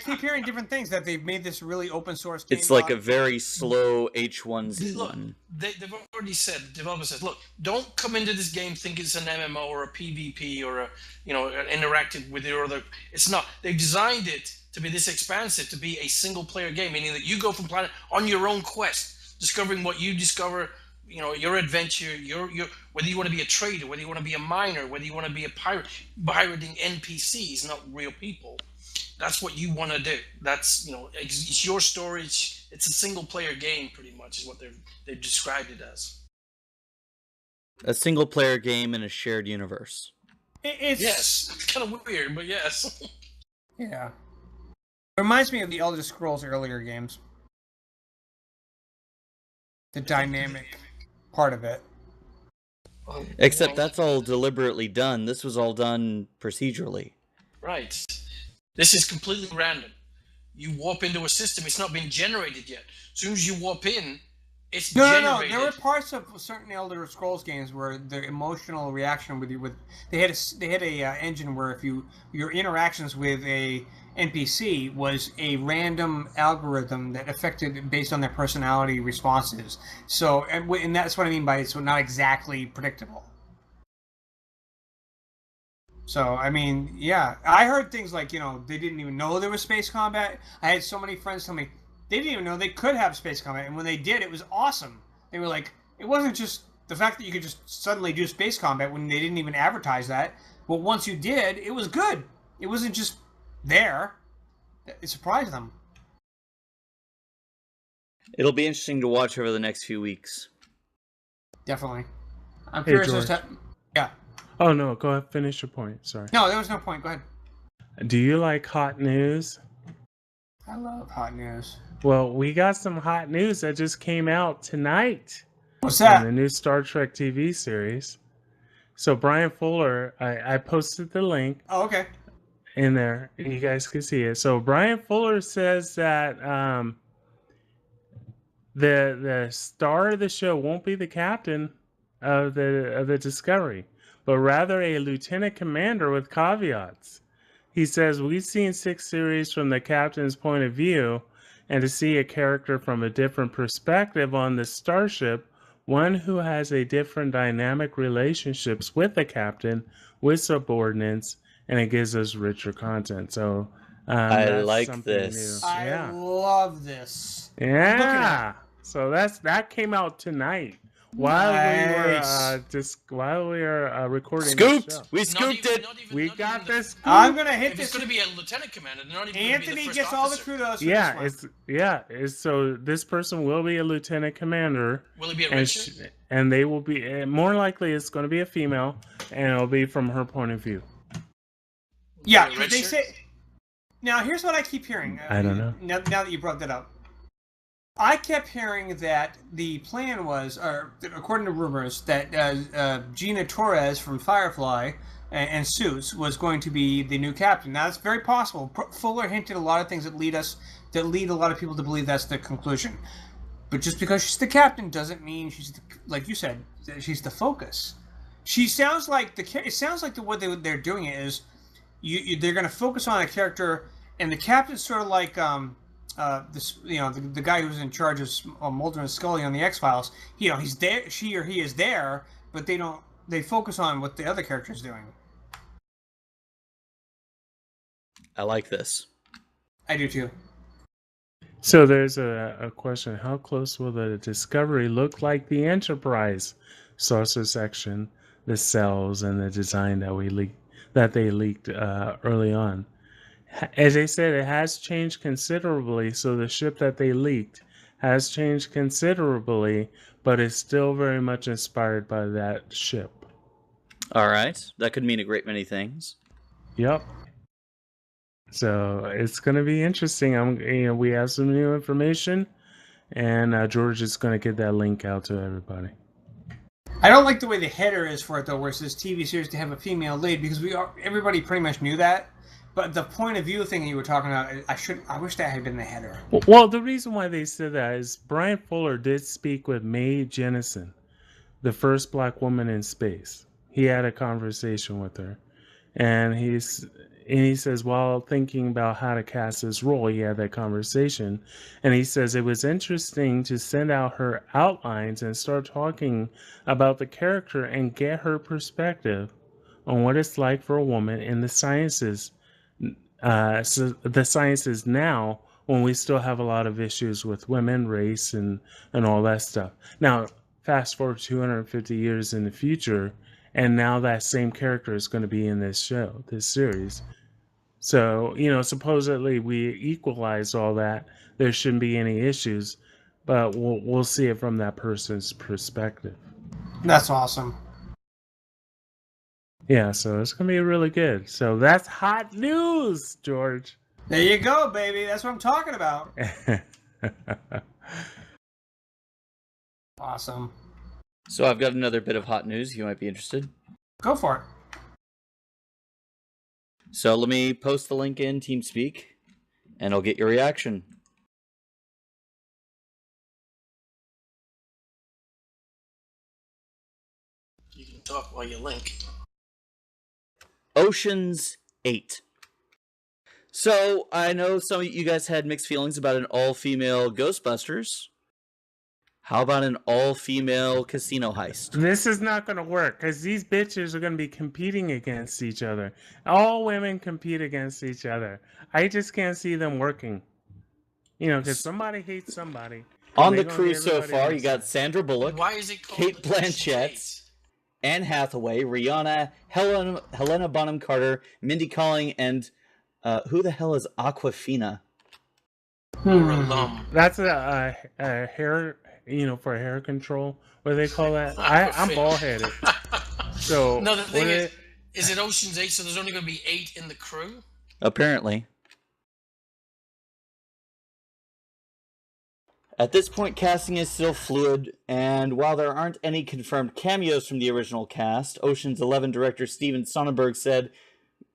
keep hearing different things that they've made this really open source game. It's like a very slow H1Z1. Look, they've already said, the developer says, look, don't come into this game thinking it's an MMO or a PvP or an interactive with your other. It's not. They've designed it to be this expansive, to be a single player game, meaning that you go from planet on your own quest, discovering what you discover, your adventure, your whether you want to be a trader, whether you want to be a miner, whether you want to be a pirate, pirating NPCs, not real people. That's what you want to do. That's, it's your story. It's a single player game, pretty much, is what they've described it as. A single player game in a shared universe. Yes, it's kind of weird, but yes. Yeah. It reminds me of the Elder Scrolls earlier games. The dynamic part of it. Except that's all deliberately done. This was all done procedurally. Right. This is completely random. You warp into a system. It's not been generated yet. As soon as you warp in, It's No, generated. There were parts of certain Elder Scrolls games where the emotional reaction with they had a engine where if your interactions with a NPC was a random algorithm that affected based on their personality responses. So and that's what I mean by it's not exactly predictable. So I mean, yeah, I heard things like they didn't even know there was space combat. I had so many friends tell me they didn't even know they could have space combat, and when they did, it was awesome. They were like, it wasn't just the fact that you could just suddenly do space combat when they didn't even advertise that. But once you did, it was good. It wasn't just there. It surprised them. It'll be interesting to watch over the next few weeks. Definitely. I'm Hey, curious as George. to. Yeah. Oh no, go ahead, finish your point. Sorry. No, there was no point. Go ahead. Do you like hot news? I love hot news. Well, we got some hot news that just came out tonight What's in the that? new Star Trek TV series. So Brian Fuller, I posted the link Oh, okay. in there. You guys can see it. So Brian Fuller says that the star of the show won't be the captain of the Discovery, but rather a lieutenant commander with caveats. He says we've seen 6 series from the captain's point of view, and to see a character from a different perspective on the starship, one who has a different dynamic relationships with the captain, with subordinates, and it gives us richer content. So I that's like something this. new. I Yeah. love this. I'm looking Yeah. at So that came out tonight while Nice. while we were recording Scooped! the show. We scooped it! We got this. I'm gonna hit If it's this. going to be a lieutenant commander, they're not even going to be Anthony the first gets all the officer. kudos for Yeah, this one. so this person will be a lieutenant commander, Will it be a and Richard? and they will be more likely it's going to be a female, and it'll be from her point of view. Yeah, Will it be a they Richard? say. Now, here's what I keep hearing. I don't know. Now that you brought that up, I kept hearing that the plan was, or according to rumors, that Gina Torres from Firefly and Suits was going to be the new captain. Now, that's very possible. Fuller hinted a lot of things that lead a lot of people to believe that's the conclusion. But just because she's the captain doesn't mean she's like you said, she's the focus. She sounds like it sounds like the way they're doing it is they're going to focus on a character, and the captain's sort of like this the guy who's in charge of Mulder and Scully on the X-Files. He's there, she or he is there, but they focus on what the other character's doing. I like this. I do too. So there's a question: how close will the Discovery look like the Enterprise? Saucer section, the cells, and the design that they leaked early on. As I said, it has changed considerably. So the ship that they leaked has changed considerably, but it's still very much inspired by that ship. All right. That could mean a great many things. Yep. So it's going to be interesting. We have some new information, and George is going to get that link out to everybody. I don't like the way the header is for it though, where it says TV series to have a female lead, because everybody pretty much knew that. But the point of view thing you were talking about, I wish that had been the header. Well, the reason why they said that is Brian Fuller did speak with Mae Jemison, the first black woman in space. He had a conversation with her, and he says while thinking about how to cast this role, he had that conversation, and he says it was interesting to send out her outlines and start talking about the character and get her perspective on what it's like for a woman in the sciences. So the sciences now, when we still have a lot of issues with women, race, and all that stuff. Now, fast forward 250 years in the future, and now that same character is going to be in this series. So, supposedly we equalized all that. There shouldn't be any issues, but we'll see it from that person's perspective. That's awesome. Yeah, so it's going to be really good. So that's hot news, George. There you go, baby. That's what I'm talking about. Awesome. So I've got another bit of hot news. You might be interested. Go for it. So let me post the link in TeamSpeak, and I'll get your reaction. can talk while you link. Ocean's 8. So, I know some of you guys had mixed feelings about an all-female Ghostbusters. How about an all-female casino heist? This is not going to work because these bitches are going to be competing against each other. All women compete against each other. I just can't see them working. You know, because somebody hates somebody. On the crew so far, you got Sandra Bullock, Why is it called Kate Blanchett, Anne Hathaway, Rihanna, Helena Bonham Carter, Mindy Kaling, and who the hell is Aquafina? That's a hair, for hair control. What do they call that? I'm bald headed. So no, the thing is it Ocean's 8? So there's only going to be 8 in the crew. Apparently. At this point, casting is still fluid, and while there aren't any confirmed cameos from the original cast, Ocean's 11 director Steven Sonnenberg said,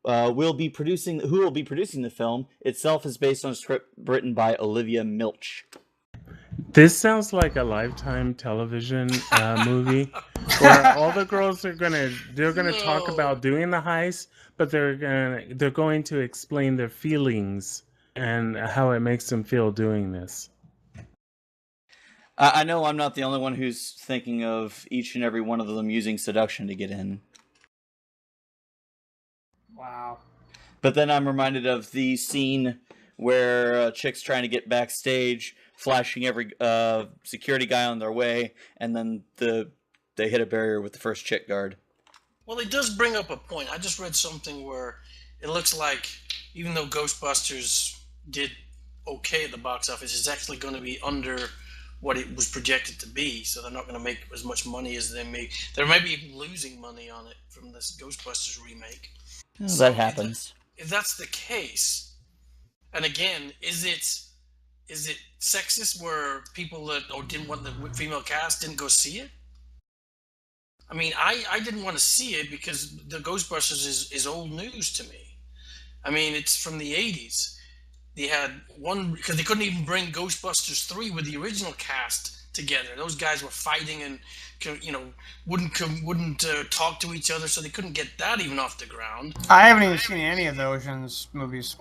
who will be producing the film itself is based on a script written by Olivia Milch. This sounds like a Lifetime television movie where all the girls are gonna talk about doing the heist, but they're going to explain their feelings and how it makes them feel doing this. I know I'm not the only one who's thinking of each and every one of them using seduction to get in. Wow. But then I'm reminded of the scene where a chick's trying to get backstage, flashing every security guy on their way, and then they hit a barrier with the first chick guard. Well, it does bring up a point. I just read something where it looks like even though Ghostbusters did okay at the box office, it's actually going to be under what it was projected to be, so they're not going to make as much money as they make. They might be even losing money on it from this Ghostbusters remake. Oh, so that happens. If that's the case, and again, is it sexist where people that didn't want the female cast didn't go see it? I mean, I didn't want to see it because the Ghostbusters is old news to me. I mean, it's from the 80s. They had one, because they couldn't even bring Ghostbusters 3 with the original cast together. Those guys were fighting and, wouldn't talk to each other, so they couldn't get that even off the ground. I haven't even seen any of the Ocean's movies.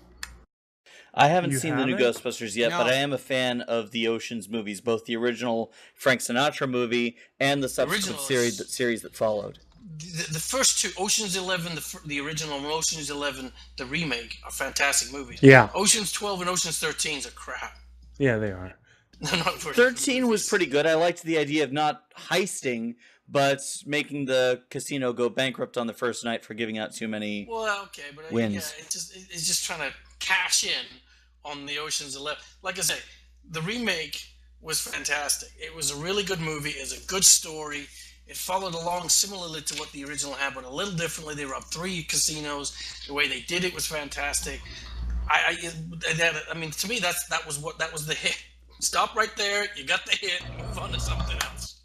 I haven't seen the new Ghostbusters yet, but I am a fan of the Ocean's movies, both the original Frank Sinatra movie and the subsequent series that followed. The first two, Ocean's 11, the original, and Ocean's 11, the remake, are fantastic movies. Yeah. Ocean's 12 and Ocean's 13 are crap. Yeah, they are. 13 was pretty good. I liked the idea of not heisting, but making the casino go bankrupt on the first night for giving out too many wins. Yeah, it's just trying to cash in on the Ocean's 11. Like I say, the remake was fantastic. It was a really good movie. It was a good story. It followed along similarly to what the original had, but a little differently. They robbed 3 casinos. The way they did it was fantastic. I mean, to me, that was the hit. Stop right there. You got the hit. Move on to something else.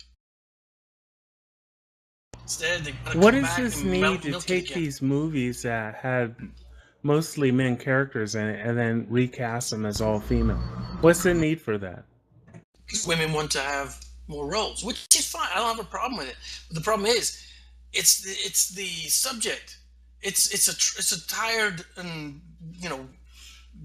Instead, what is this need to take these movies that had mostly men characters in it and then recast them as all female? What's the need for that? Women want to have more roles, which is fine. I don't have a problem with it. But the problem is, it's the subject. It's a tired and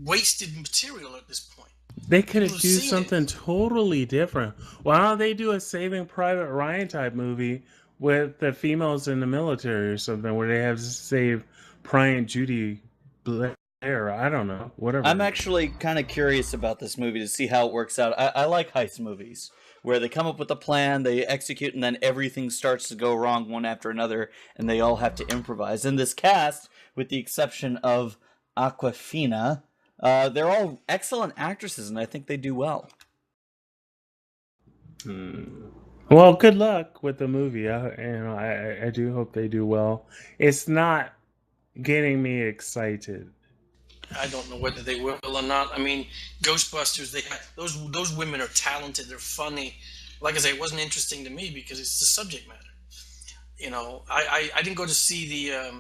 wasted material at this point. They could have do something totally different. Why don't they do a Saving Private Ryan type movie with the females in the military or something, where they have to save Bryant Judy Blair? I don't know. Whatever. I'm actually kind of curious about this movie to see how it works out. I like heist movies where they come up with a plan, they execute, and then everything starts to go wrong one after another, and they all have to improvise. In this cast, with the exception of Aquafina, they're all excellent actresses, and I think they do well. Well, good luck with the movie. I do hope they do well. It's not getting me excited. I don't know whether they will or not. I mean, Ghostbusters, those women are talented. They're funny. Like I say, it wasn't interesting to me because it's the subject matter. I didn't go to see the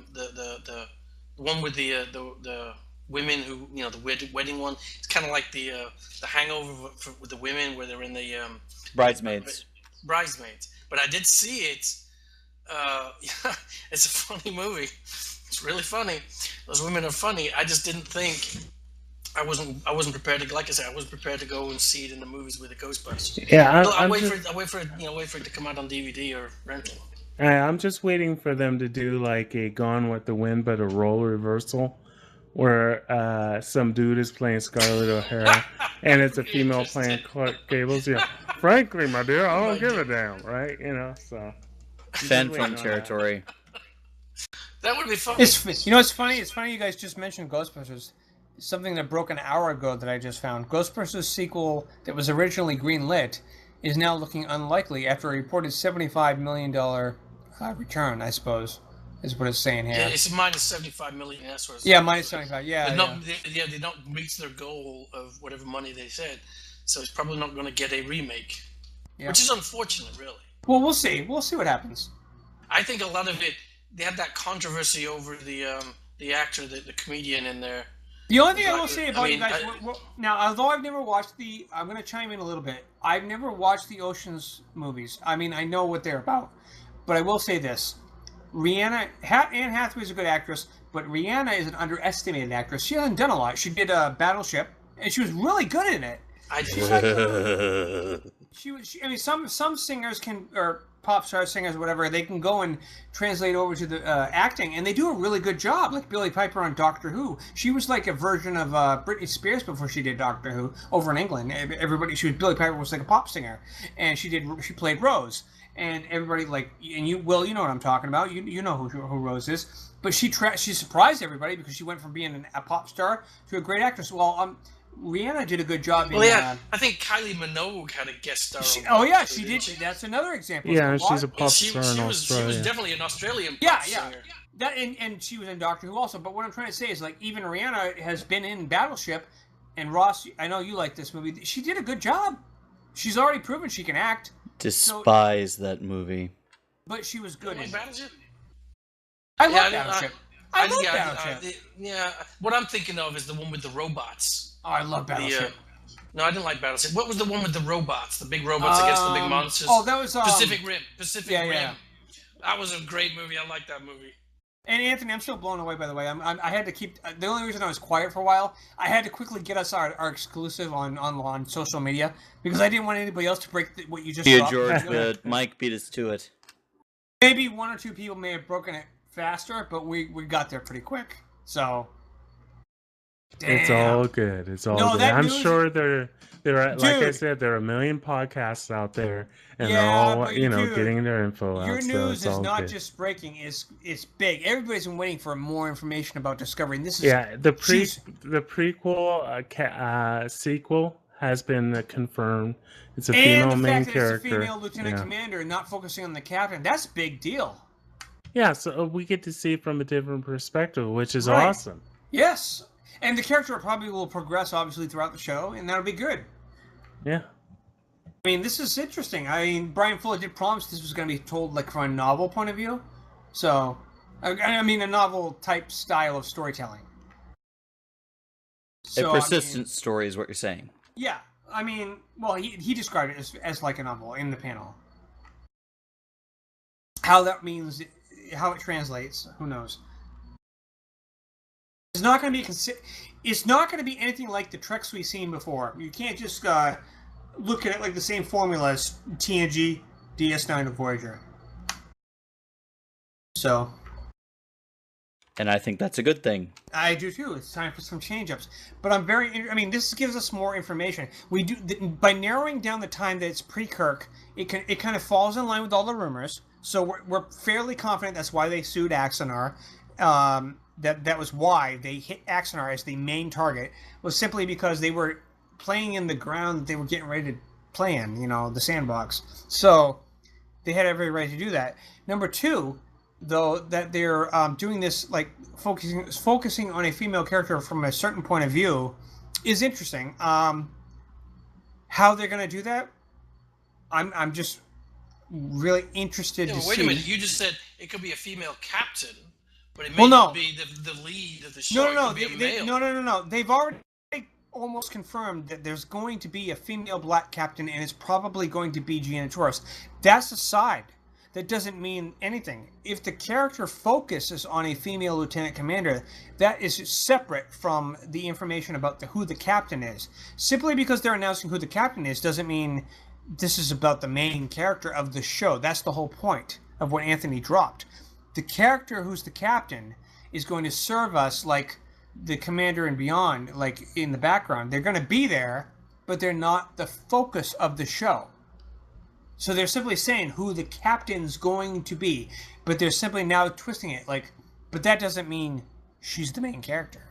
one with the women who the wedding one. It's kind of like the Hangover with the women where they're in the Bridesmaids. But I did see it It's a funny movie. It's really funny. Those women are funny. I just didn't think I wasn't prepared to, like I said, I wasn't prepared to go and see it in the movies with the Ghostbusters. Yeah, I'll wait for it. I'll wait for it. Wait for it to come out on DVD or rental. I'm just waiting for them to do like a Gone with the Wind, but a role reversal, where some dude is playing Scarlett O'Hara, and it's a female playing Clark Gables. Yeah, frankly, my dear, I don't give a damn, right? So. Fan film territory. That would be fun. It's funny. It's funny you guys just mentioned Ghostbusters. Something that broke an hour ago that I just found. Ghostbusters sequel that was originally greenlit is now looking unlikely after a reported $75 million return, I suppose, is what it's saying here. Yeah, it's minus 75 million. That's what it's minus 75. Yeah, they don't reach their goal of whatever money they said, so it's probably not going to get a remake, which is unfortunate, really. Well, we'll see. We'll see what happens. I think a lot of it, they had that controversy over the actor, the comedian in there. The only thing I will say about you guys, now, although I've never watched I'm going to chime in a little bit. I've never watched the Ocean's movies. I mean, I know what they're about. But I will say this. Anne Hathaway's a good actress, but Rihanna is an underestimated actress. She hasn't done a lot. She did Battleship, and she was really good in it. I mean, some singers can, or pop star singers, or whatever, they can go and translate over to the acting, and they do a really good job. Like Billie Piper on Doctor Who, she was like a version of Britney Spears before she did Doctor Who over in England. Billie Piper was like a pop singer, and she played Rose, and everybody and you know what I'm talking about. You know who Rose is, but she surprised everybody because she went from being a pop star to a great actress. Well, Rihanna did a good job. I think Kylie Minogue had a guest star. She did. That's another example. Yeah, she's a pop star in Australia. She was definitely an Australian pop singer. That and she was in Doctor Who also. But what I'm trying to say is, even Rihanna has been in Battleship, and Ross, I know you like this movie. She did a good job. She's already proven she can act. Despise that movie. But she was good in Battleship. I love Battleship. I love Battleship. What I'm thinking of is the one with the robots. Oh, I love Battleship. No, I didn't like Battleship. What was the one with the robots? The big robots against the big monsters? Oh, that was Pacific Rim. Rim. That was a great movie. I like that movie. And Anthony, I'm still blown away, by the way. I had to keep... The only reason I was quiet for a while, I had to quickly get us our exclusive on social media, because I didn't want anybody else to break what you just dropped. George, but Mike beat us to it. Maybe one or two people may have broken it faster, but we got there pretty quick. So... Damn. It's all good. It's all good. I'm sure there are, like I said, there are a million podcasts out there, and they're all getting their info out. Your news is not just breaking; it's big. Everybody's been waiting for more information about Discovery. And this is the prequel sequel has been confirmed. It's a female main character. It's a female lieutenant commander, and not focusing on the captain. That's a big deal. Yeah, so we get to see it from a different perspective, which is awesome. Yes. And the character probably will progress, obviously, throughout the show, and that'll be good. Yeah. I mean, this is interesting. I mean, Brian Fuller did promise this was going to be told, from a novel point of view. So, I mean, a novel-type style of storytelling. So, a persistent story is what you're saying. Yeah. I mean, well, he described it as like a novel in the panel. How that means, how it translates, who knows? It's not going to be It's not going to be anything like the Treks we've seen before. You can't just look at it like the same formula as TNG, DS9, and Voyager. So. And I think that's a good thing. I do too. It's time for some change-ups. But I'm this gives us more information. We do by narrowing down the time that it's pre-Kirk. It kind of falls in line with all the rumors. So we're fairly confident that's why they sued Axanar. That was why they hit Axanar as the main target, was simply because they were playing in the ground that they were getting ready to play in, the sandbox. So they had every right to do that. Number two, though, that they're doing this, focusing on a female character from a certain point of view is interesting. How they're going to do that, I'm just really interested to see. Wait a minute, you just said it could be a female captain. But it may not be the lead of the show. No. They've already almost confirmed that there's going to be a female black captain, and it's probably going to be Gianna Torres. That's aside. that doesn't mean anything. If the character focuses on a female lieutenant commander, that is separate from the information about who the captain is. Simply because they're announcing who the captain is doesn't mean this is about the main character of the show. That's the whole point of what Anthony dropped. The character who's the captain is going to serve us like the commander and beyond, like in the background. They're going to be there, but they're not the focus of the show. So they're simply saying who the captain's going to be, but they're simply now twisting it like, but that doesn't mean she's the main character.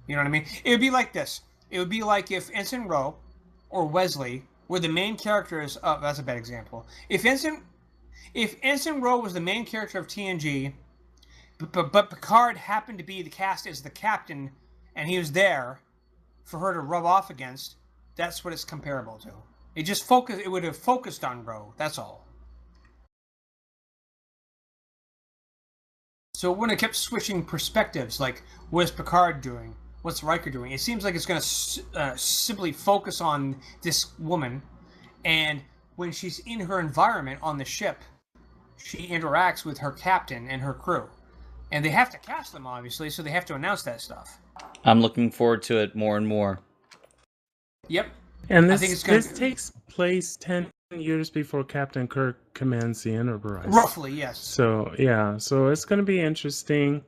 You know what I mean? It would be like this. It would be like if Ensign Rowe or Wesley were the main characters of, that's a bad example. If Ensign Rowe was the main character of TNG, but Picard happened to be the cast as the captain, and he was there for her to rub off against, that's what it's comparable to. It would have focused on Rowe, that's all. So it wouldn't have kept switching perspectives, like, what's Picard doing? What's Riker doing? It seems like it's going to simply focus on this woman, and when she's in her environment on the ship, she interacts with her captain and her crew. And they have to cast them, obviously, so they have to announce that stuff. I'm looking forward to it more and more. Yep. And this takes place 10 years before Captain Kirk commands the Enterprise. Roughly, yes. So, yeah. So it's going to be interesting.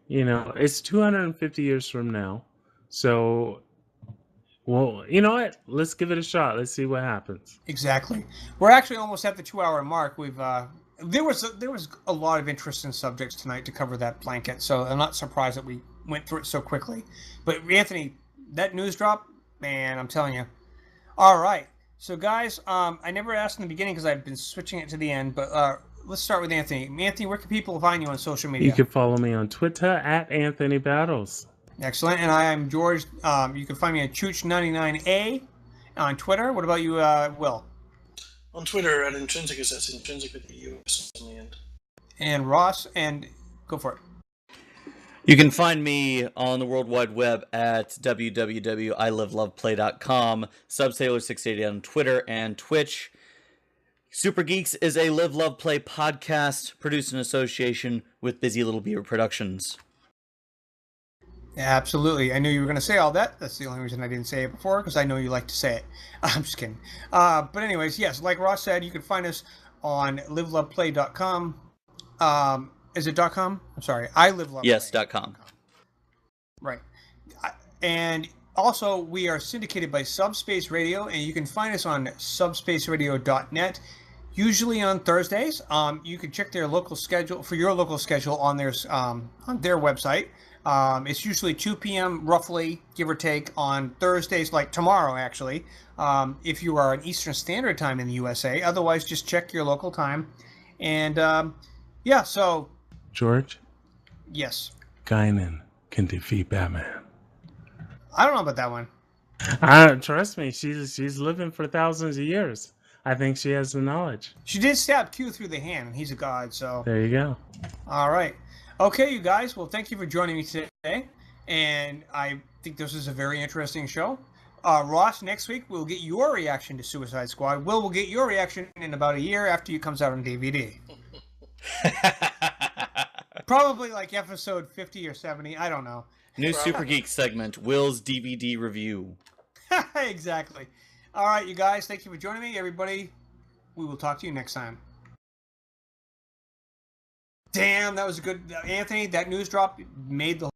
You know, it's 250 years from now. So, well, you know what? Let's give it a shot. Let's see what happens. Exactly. We're actually almost at the 2-hour mark. There was a lot of interesting subjects tonight to cover that blanket, so I'm not surprised that we went through it so quickly. But Anthony, that news drop, man, I'm telling you. All right. So, guys, I never asked in the beginning because I've been switching it to the end, but let's start with Anthony. Anthony, where can people find you on social media? You can follow me on Twitter at Anthony Battles. Excellent. And I am George. You can find me at Chooch99A on Twitter. What about you, Will? On Twitter at Intrinsicus, that's Intrinsic with the US on the end. And Ross, and go for it. You can find me on the World Wide Web at www.iliveloveplay.com, Subsailor680 on Twitter and Twitch. Super Geeks is a Live Love Play podcast produced in association with Busy Little Beaver Productions. Absolutely. I knew you were going to say all that. That's the only reason I didn't say it before, because I know you like to say it. I'm just kidding. But anyways, yes, like Ross said, you can find us on liveloveplay.com. Is it .com? I'm sorry. iLiveLovePlay. Yes, .com. Right. And also, we are syndicated by Subspace Radio, and you can find us on subspaceradio.net, usually on Thursdays. You can check their local schedule for your local schedule on their website. It's usually 2 p.m. roughly, give or take, on Thursdays, like tomorrow, actually, if you are on Eastern Standard Time in the USA. Otherwise, just check your local time. And, yeah, so... George? Yes? Guinan can defeat Batman. I don't know about that one. Trust me, she's living for thousands of years. I think she has the knowledge. She did stab Q through the hand, and he's a god, so... There you go. All right. Okay, you guys. Well, thank you for joining me today. And I think this is a very interesting show. Ross, next week, we'll get your reaction to Suicide Squad. We'll get your reaction in about a year after it comes out on DVD. Probably like episode 50 or 70. I don't know. New Super Geek segment, Will's DVD review. Exactly. All right, you guys. Thank you for joining me. Everybody, we will talk to you next time. Damn, that was a good... Anthony, that news drop made the